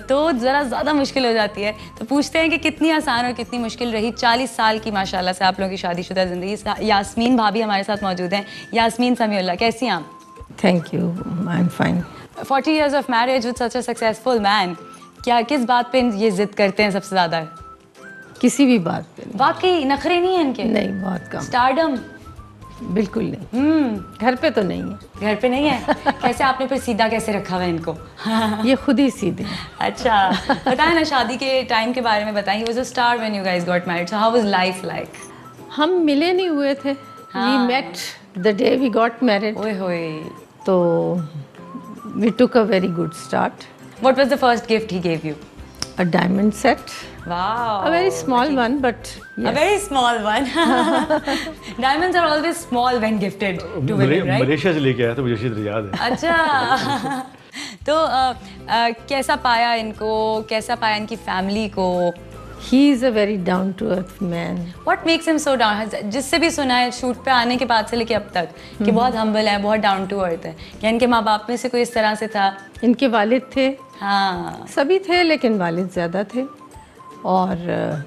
Speaker 1: तो ज़रा ज़्यादा मुश्किल हो जाती है। तो पूछते हैं कि कितनी आसान और कितनी मुश्किल रही 40 साल की माशाल्लाह से आप लोगों की शादीशुदा ज़िंदगी। यास्मीन भाभी हमारे साथ मौजूद हैं। यास्मीन समीउल्लाह, कैसी हैं आप?
Speaker 4: Thank you. I'm fine.
Speaker 1: 40 years of marriage with such a successful man, क्या किस बात पे ये जिद करते हैं सबसे ज़्यादा?
Speaker 4: किसी भी बात पे नहीं।
Speaker 1: वाकई नखरे नहीं है इनके?
Speaker 4: नहीं, बहुत कम।
Speaker 1: स्टारडम?
Speaker 4: बिल्कुल नहीं। घर पे तो नहीं है।
Speaker 1: घर पे नहीं है? कैसे आपने फिर सीधा कैसे रखा हुआ है इनको?
Speaker 4: ये खुद ही सीधे।
Speaker 1: अच्छा, बताएं ना शादी के टाइम के बारे में बताएं। He was a star when you guys got married. So how was life like?
Speaker 4: हम मिले नहीं हुए थे। We met the day we got married.
Speaker 1: ओए होए।
Speaker 4: तो we took a very good start.
Speaker 1: What was the first gift he gave you?
Speaker 4: A diamond set.
Speaker 1: Wow.
Speaker 4: A very small one, but
Speaker 1: A
Speaker 4: yes.
Speaker 1: very small one. Diamonds are always small when gifted to women, right?
Speaker 2: Malaysia से लेके आया था, मुझे अच्छी तरह याद है।
Speaker 1: अच्छा। तो कैसा पाया इनको, कैसा पाया इनकी फैमिली को?
Speaker 4: He is a very down to earth man.
Speaker 1: What makes him so down? जिससे भी सुना है शूट पे आने के बाद से लेके अब तक कि बहुत हम्बल है, बहुत डाउन टू अर्थ है। क्या इनके माँ बाप में से कोई इस तरह से था?
Speaker 4: इनके वालिद थे।
Speaker 1: हाँ।
Speaker 4: सभी थे लेकिन वालिद ज़्यादा थे, और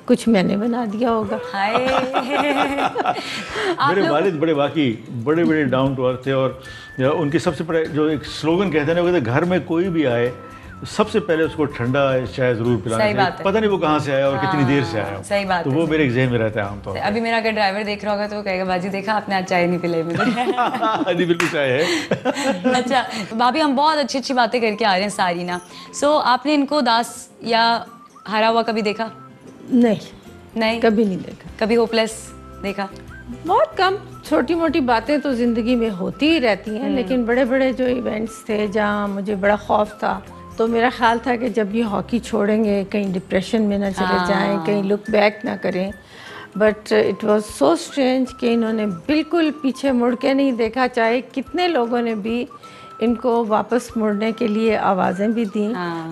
Speaker 4: कुछ मैंने बना दिया होगा।
Speaker 1: हाय।
Speaker 2: मेरे वालिद बड़े वाकई बड़े डाउन टू अर्थ थे। और उनके सबसे बड़े जो एक स्लोगन कहते हैं ना, वो कहते हैं घर में कोई भी आए सबसे पहले उसको ठंडा चाय जरूर पिलाना चाहिए। पता नहीं वो कहाँ से आया और कितनी देर से आया।
Speaker 1: सही बात
Speaker 2: तो
Speaker 1: है।
Speaker 2: वो मेरे ज़हन में रहता है आमतौर पर।
Speaker 1: अभी मेरा अगर ड्राइवर देख रहा होगा तो वो कहेगा बाजी देखा आपने आज चाय नहीं पिलाई मुझे।
Speaker 2: जी बिल्कुल चाय है।
Speaker 1: अच्छा भाभी, हम बहुत अच्छी अच्छी बातें करके आ रहे हैं सारी ना। सो आपने इनको उदास या हारा हुआ कभी देखा?
Speaker 4: नहीं,
Speaker 1: नहीं,
Speaker 4: कभी नहीं देखा।
Speaker 1: कभी होपलेस देखा?
Speaker 4: बहुत कम। छोटी मोटी बातें तो ज़िंदगी में होती ही रहती हैं, लेकिन बड़े बड़े जो इवेंट्स थे जहाँ मुझे बड़ा खौफ था तो मेरा ख्याल था कि जब ये हॉकी छोड़ेंगे कहीं डिप्रेशन में ना चले जाएं, कहीं लुक बैक ना करें। But it was so strange कि इन्होंने बिल्कुल पीछे मुड़ के नहीं देखा, चाहे कितने लोगों ने भी इनको वापस मुड़ने के लिए आवाज़ें भी दी,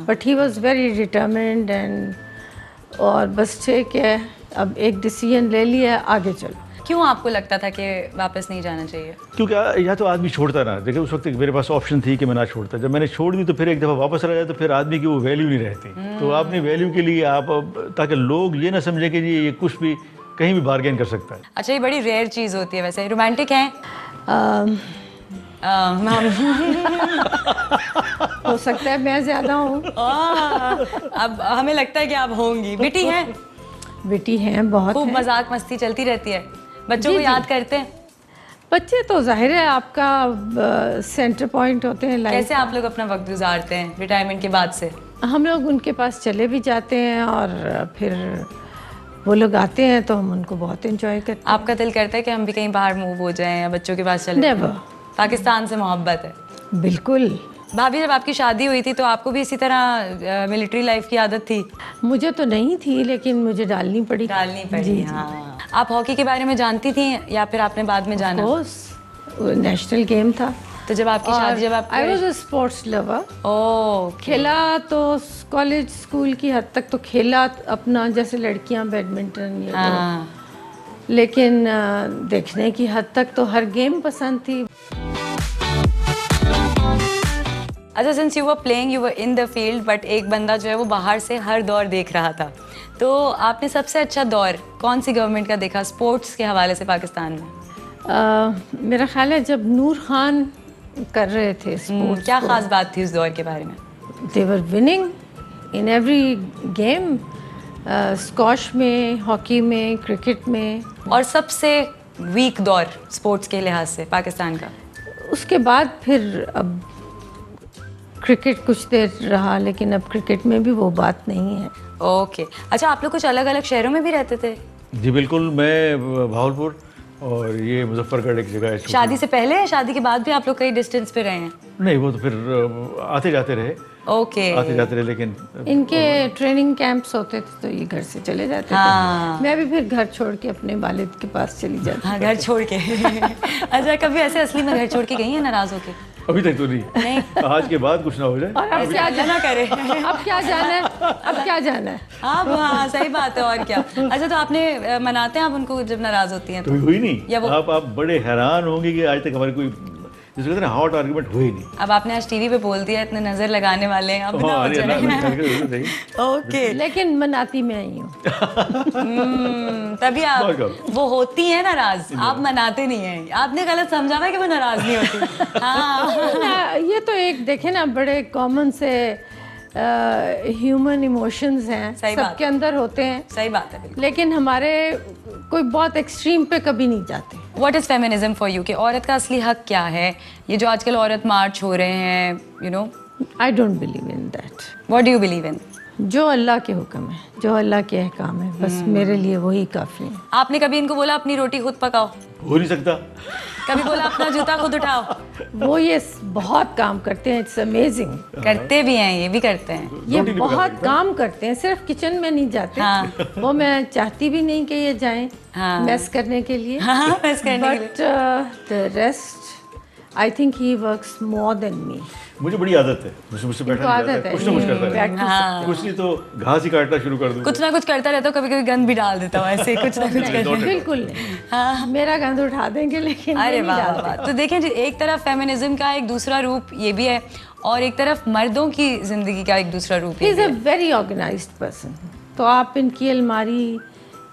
Speaker 4: but he was very determined and और बस ठीक है, अब एक डिसीजन ले लिया, आगे चलो।
Speaker 1: क्यों आपको लगता था कि वापस नहीं जाना चाहिए?
Speaker 2: क्योंकि या तो आदमी छोड़ता ना, देखिए उस वक्त मेरे पास ऑप्शन थी कि मैं ना छोड़ता। जब मैंने छोड़ दी तो फिर एक दफ़ा वापस आ जाए तो फिर आदमी की वो वैल्यू नहीं रहती। तो आपने वैल्यू के लिए आप, ताकि लोग ये ना समझे कि ये कुछ भी कहीं भी बार्गेन कर सकता है।
Speaker 1: अच्छा, ये बड़ी रेयर चीज़ होती है। वैसे रोमांटिक हैं?
Speaker 4: हो सकता है मैं ज़्यादा हूँ।
Speaker 1: अब हमें लगता है कि आप होंगी। बेटी हैं?
Speaker 4: बेटी हैं, बहुत
Speaker 1: खूब
Speaker 4: हैं।
Speaker 1: मजाक मस्ती चलती रहती है, बच्चों
Speaker 4: जी,
Speaker 1: को
Speaker 4: जी।
Speaker 1: याद करते हैं?
Speaker 4: बच्चे तो जाहिर है आपका सेंटर पॉइंट होते हैं लाइफ।
Speaker 1: कैसे आप लोग अपना वक्त गुजारते हैं रिटायरमेंट के बाद से?
Speaker 4: हम लोग उनके पास चले भी जाते हैं और फिर वो लोग आते हैं तो हम उनको बहुत एंजॉय करते हैं।
Speaker 1: आपका दिल करता है कि हम भी कहीं बाहर मूव हो जाएं या बच्चों के पास चले?
Speaker 4: Never.
Speaker 1: पाकिस्तान से मोहब्बत है?
Speaker 4: बिल्कुल।
Speaker 1: भाभी, जब आपकी शादी हुई थी तो आपको भी इसी तरह मिलिट्री लाइफ की आदत थी?
Speaker 4: मुझे तो नहीं थी लेकिन मुझे डालनी पड़ी।
Speaker 1: डालनी पड़ी, हाँ। आप हॉकी के बारे में जानती थी या फिर आपने बाद में जाना?
Speaker 4: नेशनल गेम था।
Speaker 1: तो जब आपकी शादी, जब आप
Speaker 4: I was a sports lover.
Speaker 1: Oh,
Speaker 4: खेला तो कॉलेज स्कूल की हद तक तो खेला अपना, जैसे लड़कियां बैडमिंटन या
Speaker 1: हाँ।
Speaker 4: लेकिन देखने की हद तक तो हर गेम पसंद थी।
Speaker 1: अच्छा, since you were playing, you were in the field, but एक बंदा जो है वो बाहर से हर दौर देख रहा था, तो आपने सबसे अच्छा दौर कौन सी गवर्नमेंट का देखा स्पोर्ट्स के हवाले से पाकिस्तान में?
Speaker 4: मेरा ख्याल है जब नूर खान कर रहे थे स्पोर्ट्स,
Speaker 1: क्या खास बात थी उस दौर के बारे में?
Speaker 4: They were winning in every game, squash में, हॉकी में, क्रिकेट में।
Speaker 1: और सबसे वीक दौर स्पोर्ट्स के लिहाज से पाकिस्तान का?
Speaker 4: उसके बाद फिर अब क्रिकेट कुछ देर रहा, लेकिन अब क्रिकेट में भी वो बात नहीं है।
Speaker 1: ओके। अच्छा, आप लोग कुछ अलग अलग शहरों में भी रहते थे?
Speaker 2: जी बिल्कुल, मैं भावलपुर और ये मुजफ्फरगढ़ एक जगह है।
Speaker 1: शादी से पहले या शादी के बाद भी आप लोग कई डिस्टेंस पे रहे हैं?
Speaker 2: नहीं, वो तो फिर आते जाते रहे।
Speaker 1: ओके।
Speaker 2: आते जाते रहे, लेकिन
Speaker 4: इनके ट्रेनिंग कैंप्स होते थे तो ये घर से चले जाते थे। मैं भी फिर घर छोड़ के अपने वालिद के पास चली जाती।
Speaker 1: हाँ, घर छोड़ के। अच्छा, कभी ऐसे असली में घर छोड़ के गई हैं नाराज होके?
Speaker 2: अभी तक तो नहीं। आज के बाद कुछ ना हो जाए।
Speaker 4: और अब क्या
Speaker 1: ना करे।
Speaker 4: अब क्या जाना है, अब क्या जाना है।
Speaker 1: हाँ, सही बात है, और क्या। अच्छा, तो आपने मनाते हैं आप उनको जब नाराज होती हैं?
Speaker 2: कभी हुई नहीं?
Speaker 1: या वो
Speaker 2: आप बड़े हैरान होंगे कि आज तक हमारी कोई जिसको कहते हैं हॉट आर्गुमेंट हुई नहीं।
Speaker 1: अब आपने आज टीवी पे बोल दिया, इतने नजर लगाने वाले हैं, अब ना हो जाए। ओके।
Speaker 4: लेकिन मनाती मैं आई हूँ।
Speaker 1: तभी आप, वो होती है नाराज, आप मनाते नहीं हैं। आपने गलत समझा है कि वो नाराज नहीं होती। हाँ।
Speaker 4: ये तो एक देखे ना, बड़े कॉमन से ह्यूमन इमोशंस हैं, सबके अंदर होते हैं।
Speaker 1: सही बात है, बिल्कुल।
Speaker 4: लेकिन हमारे कोई बहुत एक्सट्रीम पे कभी नहीं जाते।
Speaker 1: What is feminism for you? कि औरत का असली हक क्या है? ये जो आजकल औरत मार्च हो रहे हैं, you know.
Speaker 4: I don't believe in that.
Speaker 1: What do you believe in?
Speaker 4: जो अल्लाह के हुक्म है, जो अल्लाह के अहकाम है, बस मेरे लिए वही काफ़ी है।
Speaker 1: आपने कभी इनको बोला अपनी रोटी खुद पकाओ?
Speaker 2: हो नहीं सकता।
Speaker 1: कभी बोला अपना जूता खुद उठाओ?
Speaker 4: वो ये बहुत काम करते हैं, इट्स अमेजिंग।
Speaker 1: करते भी हैं, ये भी करते हैं।
Speaker 4: ये बहुत काम करते हैं, सिर्फ किचन में नहीं जाते।
Speaker 1: हाँ।
Speaker 4: वो मैं चाहती भी नहीं कि ये जाएं मैस करने के लिए।
Speaker 1: हाँ, मैस करने के लिए।
Speaker 4: But the rest I think he works more than me.
Speaker 2: मुझे बड़ी आदत है, मुझसे बैठा नहीं जाता है, कुछ ना कुछ करता रहता है। कुछ नहीं तो घास ही काटना शुरू कर दूँ।
Speaker 1: कुछ ना कुछ करता रहता हूँ, कभी कभी गंद भी डाल देता हूँ, ऐसे कुछ ना कुछ करता हूँ।
Speaker 4: बिल्कुल नहीं। मेरा गंद उठा देंगे लेकिन
Speaker 1: अरे
Speaker 4: नहीं
Speaker 1: वाह
Speaker 4: डालते।
Speaker 1: वाह। तो देखें जी, एक तरफ फेमिनिज्म का एक दूसरा रूप ये भी है, और एक तरफ मर्दों की जिंदगी का एक दूसरा रूप
Speaker 4: ही
Speaker 1: ये
Speaker 4: इज
Speaker 1: भी
Speaker 4: अ
Speaker 1: है।
Speaker 4: Very organised person. तो आप इनकी अलमारी,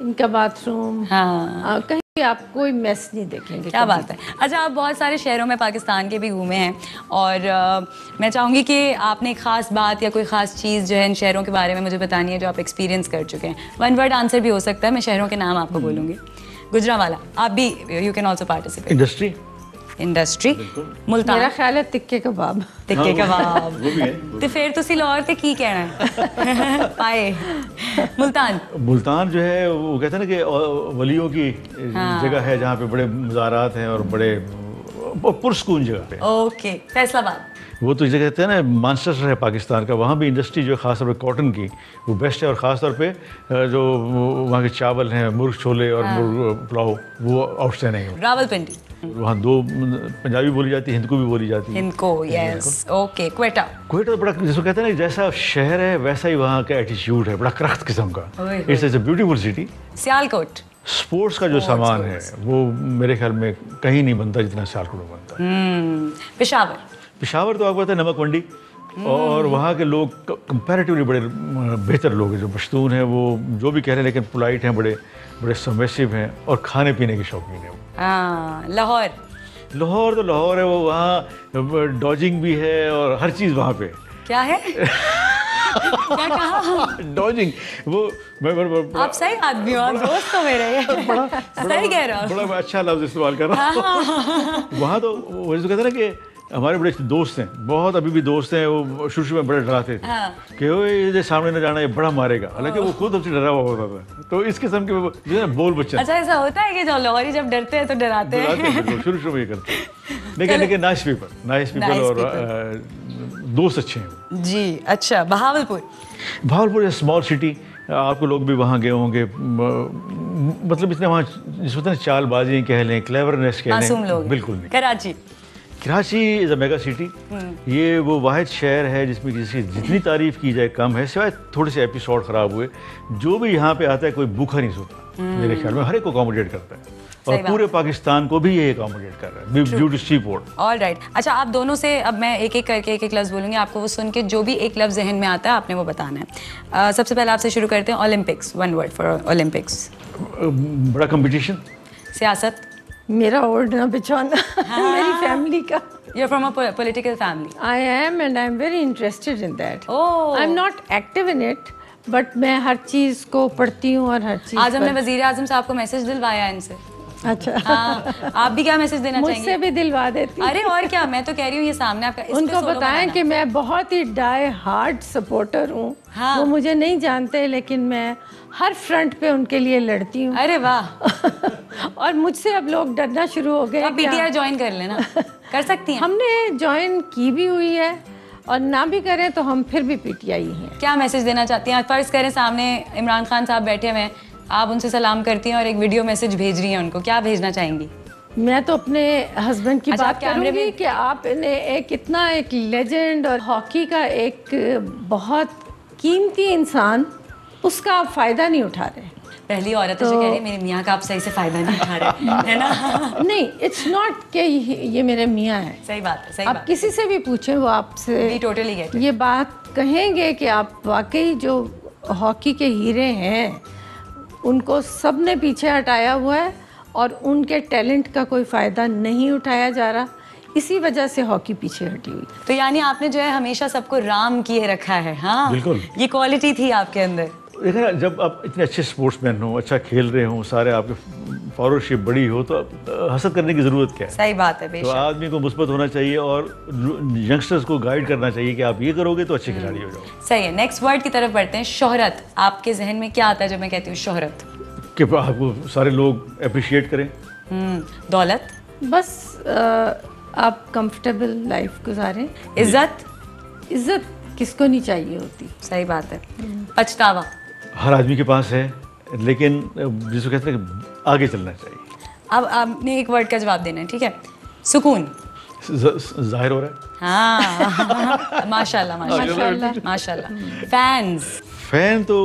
Speaker 4: इनका बाथरूम,
Speaker 1: हाँ,
Speaker 4: कहीं भी आप कोई मेस नहीं देखेंगे।
Speaker 1: क्या बात है। अच्छा, आप बहुत सारे शहरों में पाकिस्तान के भी घूमे हैं, और मैं चाहूँगी कि आपने एक ख़ास बात या कोई ख़ास चीज़ जो है इन शहरों के बारे में मुझे बतानी है जो आप एक्सपीरियंस कर चुके हैं। वन वर्ड आंसर भी हो सकता है, मैं शहरों के नाम आपको बोलूँगी। गुजरांवाला, आप भी, you can also participate.
Speaker 2: Industry,
Speaker 1: industry, Multan.
Speaker 4: मेरा ख्याल है तिक्के कबाब।
Speaker 1: तिक्के कबाब।
Speaker 2: वो भी है।
Speaker 1: तो फिर तुसी लाहौर ते की कहना है? पाए। मुल्तान।
Speaker 2: मुल्तान जो है वो कहते हैं ना कि वलियों की जगह है, जहाँ पे बड़े मज़ारात हैं और बड़े पुरस्कून जगह पे।
Speaker 1: ओके। फैसलाबाद।
Speaker 2: वो तो जिसे कहते हैं ना मानचेस्टर है पाकिस्तान का, वहाँ भी इंडस्ट्री जो है खासतौर पर कॉटन की वो बेस्ट है, और ख़ासतौर पे जो वहाँ के चावल हैं, मुर्ग छोले और मुर्ग पुलाव, वो आउटस्टैंडिंग है।
Speaker 1: रावलपिंडी
Speaker 2: वहाँ 2 पंजाबी बोली जाती है, हिंदको भी बोली जाती है।
Speaker 1: Hindko, yes, okay. क्वेटा
Speaker 2: क्वेटा तो बड़ा, जिसको कहते हैं ना जैसा शहर है वैसा ही वहाँ का एटीट्यूड है, बड़ा करख्त किस्म का। It's a beautiful city.
Speaker 1: Sialkot
Speaker 2: sports का जो सामान है वो मेरे ख्याल में कहीं नहीं बनता जितना सियालकोट में बनता है।
Speaker 1: पेशावर
Speaker 2: पेशावर तो आपको पता है नमक मंडी, और वहाँ के लोग कंपैरेटिवली बड़े बेहतर लोग हैं। जो पश्तून हैं वो जो भी कह रहे हैं लेकिन पोलाइट हैं, बड़े बड़े सबमिसिव हैं और खाने पीने के शौकीन हैं।
Speaker 1: लाहौर
Speaker 2: लाहौर तो लाहौर है, वो वहाँ डॉजिंग भी है और हर चीज़ वहाँ पे
Speaker 1: क्या है? क्या कहा?
Speaker 2: डॉजिंग, वो मैं
Speaker 1: आप सही आदमी हो, आप दोस्त हो मेरे। सही कह रहा हूँ।
Speaker 2: बड़ा अच्छा लफ्ज़ इस्तेमाल कर रहा हूँ। वहाँ तो वो जिसको कहते हैं ना कि हमारे बड़े दोस्त हैं, बहुत अभी भी दोस्त हैं, वो शुरू में बड़े डराते थे कि वो ये सामने न जाना, ये बड़ा मारेगा, हालांकि वो खुद हमसे डरा हुआ होता था। तो इस किस्म के जो है बोल बच्चा।
Speaker 1: अच्छा, ऐसा होता है कि जो लाहौरी जब डरते हैं तो डराते हैं?
Speaker 2: शुरू में ये करते हैं, लेकिन नाइस पीपल और दोस्त अच्छे हैं
Speaker 1: जी। अच्छा,
Speaker 2: बहावलपुर है स्मॉल सिटी, आपको लोग भी वहाँ गए होंगे, मतलब इतने वहाँ जिसको कहते हैं चालबाजी कह लें, क्लेवरनेस कह लें, बिल्कुल नहीं। Karachi is a mega city. ये वो वाहिद शहर है जिसमें किसी जितनी तारीफ़ की जाए कम है, सिवाय थोड़े से एपिसोड ख़राब हुए। जो भी यहाँ पे आता है कोई भूखा नहीं सोता, मेरे ख्याल में हर एक को अकोमोडेट करता है, और पूरे पाकिस्तान को भी ये अकोमोडेट कर रहा है due to sea port.
Speaker 1: Alright. अच्छा, आप दोनों से अब मैं एक एक करके एक लफ्ज़ बोलूँगी, आपको वो सुन के जो भी एक लफ्ज़ जहन में आता है आपने वो बताना है। सबसे पहले आपसे शुरू करते हैं, ओलंपिक्स, 1 वर्ड फॉर ओलंपिक्स।
Speaker 2: बड़ा कंपटीशन।
Speaker 1: सियासत।
Speaker 4: मेरा ओढ़ना बिछौना मेरी फैमिली का।
Speaker 1: You're from a political family.
Speaker 4: I am and I'm very interested in that.
Speaker 1: Oh.
Speaker 4: I'm not active in it, but मैं हर चीज़ को पढ़ती हूँ और हर चीज़।
Speaker 1: आज हमने वज़ीर आज़म साहब को मैसेज दिलवाया इनसे।
Speaker 4: अच्छा।
Speaker 1: हाँ, आप भी क्या मैसेज देना चाहेंगे?
Speaker 4: मुझसे भी दिलवा देती।
Speaker 1: अरे और क्या, मैं तो कह रही हूँ ये सामने आपका।
Speaker 4: उनको बताएं कि मैं बहुत ही डाई हार्ड सपोर्टर हूँ।
Speaker 1: हाँ।
Speaker 4: वो मुझे नहीं जानते लेकिन मैं हर फ्रंट पे उनके लिए लड़ती हूँ।
Speaker 1: अरे वाह।
Speaker 4: और मुझसे अब लोग डरना शुरू हो गए।
Speaker 1: आप पीटीआई ज्वाइन कर लेना, कर सकती हैं।
Speaker 4: हमने ज्वाइन की भी हुई है, और ना भी करें तो हम फिर भी पीटीआई हैं।
Speaker 1: क्या मैसेज देना चाहती हैं? फर्ज करें सामने इमरान खान साहब बैठे हुए हैं, आप उनसे सलाम करती हैं और एक वीडियो मैसेज भेज रही हैं उनको, क्या भेजना चाहेंगी?
Speaker 4: मैं तो अपने हस्बैंड की बात
Speaker 1: कैमरे
Speaker 4: करूंगी कि आप इन्हें एक लेजेंड और हॉकी का एक बहुत कीमती इंसान, उसका आप फ़ायदा नहीं उठा रहे।
Speaker 1: पहली औरत जो कह रही है मेरे मियाँ का आप सही से फ़ायदा नहीं उठा रहे, है ना?
Speaker 4: नहीं, इट्स नॉट कि ये मेरे मियाँ हैं।
Speaker 1: सही बात है, सही
Speaker 4: आप
Speaker 1: बात।
Speaker 4: किसी से भी पूछें वो आपसे
Speaker 1: टोटली गेट इट।
Speaker 4: ये बात कहेंगे कि आप वाकई जो हॉकी के हीरे हैं उनको सब ने पीछे हटाया हुआ है और उनके टैलेंट का कोई फ़ायदा नहीं उठाया जा रहा, इसी वजह से हॉकी पीछे हटी हुई।
Speaker 1: तो यानी आपने जो है हमेशा सबको राम किए रखा है। हाँ
Speaker 2: बिल्कुल,
Speaker 1: ये क्वालिटी थी आपके अंदर।
Speaker 2: देखिए ना, जब आप इतने अच्छे स्पोर्ट्समैन हो, अच्छा खेल रहे हो, सारे आपके फॉलोअरशिप बड़ी हो, तो हसद करने की ज़रूरत क्या है?
Speaker 1: सही बात है,
Speaker 2: तो आदमी को मुस्बत होना चाहिए और यंगस्टर्स को गाइड करना चाहिए कि आप ये करोगे तो अच्छे खिलाड़ी हो जाओगे।
Speaker 1: सही है। नेक्स्ट वर्ड की तरफ बढ़ते हैं, शोहरत। आपके जहन में क्या आता है जब मैं कहती हूँ शोहरत?
Speaker 2: कि आपको सारे लोग अप्रिशिएट करें।
Speaker 1: दौलत।
Speaker 4: बस आप कंफर्टेबल लाइफ गुजारें।
Speaker 1: इज्जत।
Speaker 4: इज्जत किसको नहीं चाहिए होती।
Speaker 1: सही बात है। पछतावा
Speaker 2: हर आदमी के पास है, लेकिन जिसको कहते हैं कि आगे चलना चाहिए।
Speaker 1: अब आपने एक वर्ड का जवाब देना है, ठीक है? सुकून।
Speaker 2: जाहिर हो रहा है।
Speaker 1: हाँ माशाल्लाह माशाल्लाह माशाल्लाह। फैन
Speaker 2: तो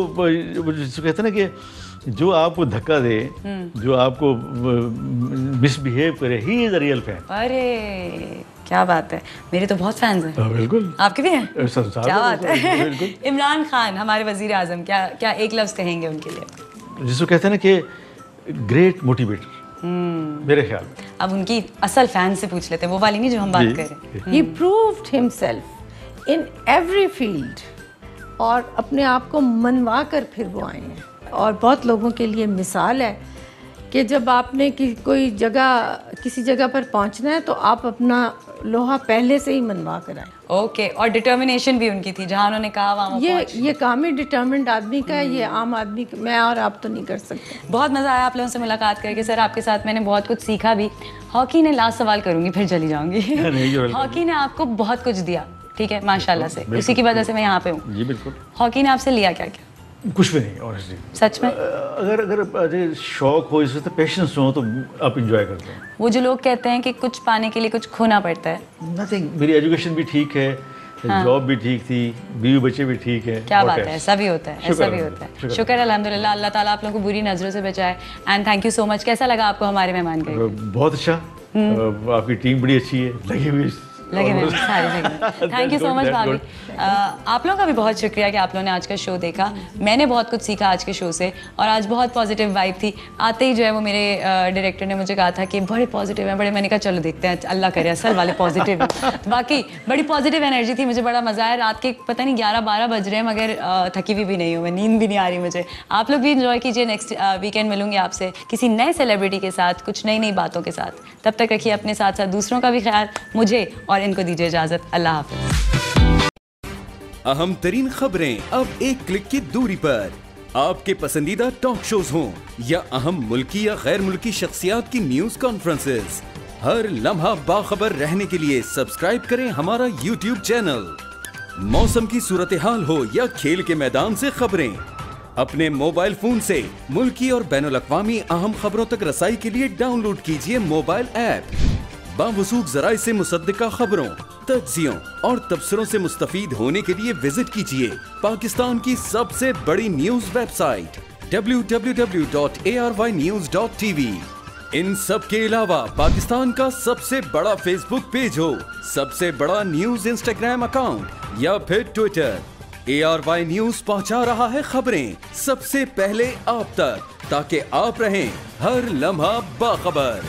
Speaker 2: जिसको कहते हैं ना कि जो आपको धक्का दे, जो आपको मिसबिहेव करे, he is a real fan.
Speaker 1: अरे क्या बात है, मेरे तो बहुत फैंस हैं।
Speaker 2: बिल्कुल,
Speaker 1: आपके भी हैं?
Speaker 2: क्या
Speaker 1: बात है। इमरान खान हमारे वजीर आजम, क्या एक लफ्ज़ कहेंगे उनके लिए?
Speaker 2: जिसको कहते हैं ना कि ग्रेट मोटिवेटर, मेरे ख्याल।
Speaker 1: अब उनकी असल फैन से पूछ लेते हैं, वो वाली नहीं जो हम बात कर रहे हैं।
Speaker 4: He proved himself in every field, और अपने आप को मनवा कर फिर वो आए हैं, और बहुत लोगों के लिए मिसाल है कि जब आपने कोई जगह किसी जगह पर पहुंचना है तो आप अपना लोहा पहले से ही मनवा कर आए।
Speaker 1: ओके, और डिटर्मिनेशन भी उनकी थी, जहाँ उन्होंने कहा वहाँ
Speaker 4: ये काम ही डिटर्मिन्ड आदमी का है, ये आम आदमी मैं और आप तो नहीं कर सकते।
Speaker 1: बहुत मज़ा आया आप लोगों से मुलाकात करके सर, आपके साथ मैंने बहुत कुछ सीखा भी। हॉकी ने, लास्ट सवाल करूँगी फिर चली जाऊँगी। हॉकी ने आपको बहुत कुछ दिया, ठीक है, माशाल्लाह से, उसी की वजह से मैं यहाँ पे हूँ।
Speaker 2: जी बिल्कुल।
Speaker 1: हॉकी ने आपसे लिया क्या क्या?
Speaker 2: कुछ भी नहीं ऑनेस्टली।
Speaker 1: सच में?
Speaker 2: अगर शौक हो इसमें तो पेशेंस हो तो आप इंजॉय करते हैं।
Speaker 1: वो जो लोग कहते हैं कि कुछ पाने के लिए कुछ खोना पड़ता है।
Speaker 2: नथिंग, मेरी एजुकेशन भी ठीक है, जॉब भी ठीक थी, बीवी बच्चे भी ठीक है।
Speaker 1: क्या बात है, ऐसा भी होता है, ऐसा भी होता है। शुक्र अल्हम्दुलिल्लाह, अल्लाह ताला आप लोगों को बुरी नज़रों से बचाए। And thank you so much. कैसा लगा आपको हमारे मेहमान का?
Speaker 2: बहुत अच्छा, आपकी टीम बड़ी अच्छी है, लगी हुई
Speaker 1: सारी जगह। थैंक यू सो मच भाभी। आप लोगों का भी बहुत शुक्रिया कि आप लोगों ने आज का शो देखा। मैंने बहुत कुछ सीखा आज के शो से, और आज बहुत पॉजिटिव वाइब थी। आते ही जो है वो मेरे डायरेक्टर ने मुझे कहा था कि बड़े पॉजिटिव हैं, बड़े, मैंने कहा चलो देखते हैं, अल्लाह करे असल वाले पॉजिटिव हैं। बाकी बड़ी पॉजिटिव एनर्जी थी, मुझे बड़ा मज़ा आया। रात के पता नहीं 11-12 बज रहे हैं, मगर थकी भी नहीं हूँ मैं, नींद भी नहीं आ रही मुझे। आप लोग भी इंजॉय कीजिए। नेक्स्ट वीकेंड मिलूंगी आपसे किसी नए सेलिब्रिटी के साथ, कुछ नई नई बातों के साथ। तब तक रखिए अपने साथ साथ दूसरों का भी ख्याल, मुझे और इनको दीजिए इजाजत। अल्लाह हाफिज।
Speaker 5: अहम तरीन खबरें अब एक क्लिक की दूरी पर। आपके पसंदीदा टॉक शोज हों या अहम मुल्की या गैर मुल्की शख्सियात की न्यूज कॉन्फ्रेंसेस, हर लम्हा बाखबर रहने के लिए सब्सक्राइब करें हमारा YouTube चैनल। मौसम की सूरत हाल हो या खेल के मैदान से खबरें, अपने मोबाइल फोन से मुल्की और बैनुल-अक़वामी अहम खबरों तक रसाई के लिए डाउनलोड कीजिए मोबाइल ऐप। बावसूख ज़राए से मुसद्दिका खबरों, तज्ज़ियों और तबसरों से मुस्तफ़ीद होने के लिए विजिट कीजिए पाकिस्तान की सबसे बड़ी न्यूज वेबसाइट www.arYnews.tv। इन सब के अलावा पाकिस्तान का सबसे बड़ा फेसबुक पेज हो, सबसे बड़ा न्यूज इंस्टाग्राम अकाउंट या फिर ट्विटर, ARY न्यूज पहुंचा रहा है खबरें सबसे पहले आप तक, ताकि आप रहें हर लम्हा बाखबर।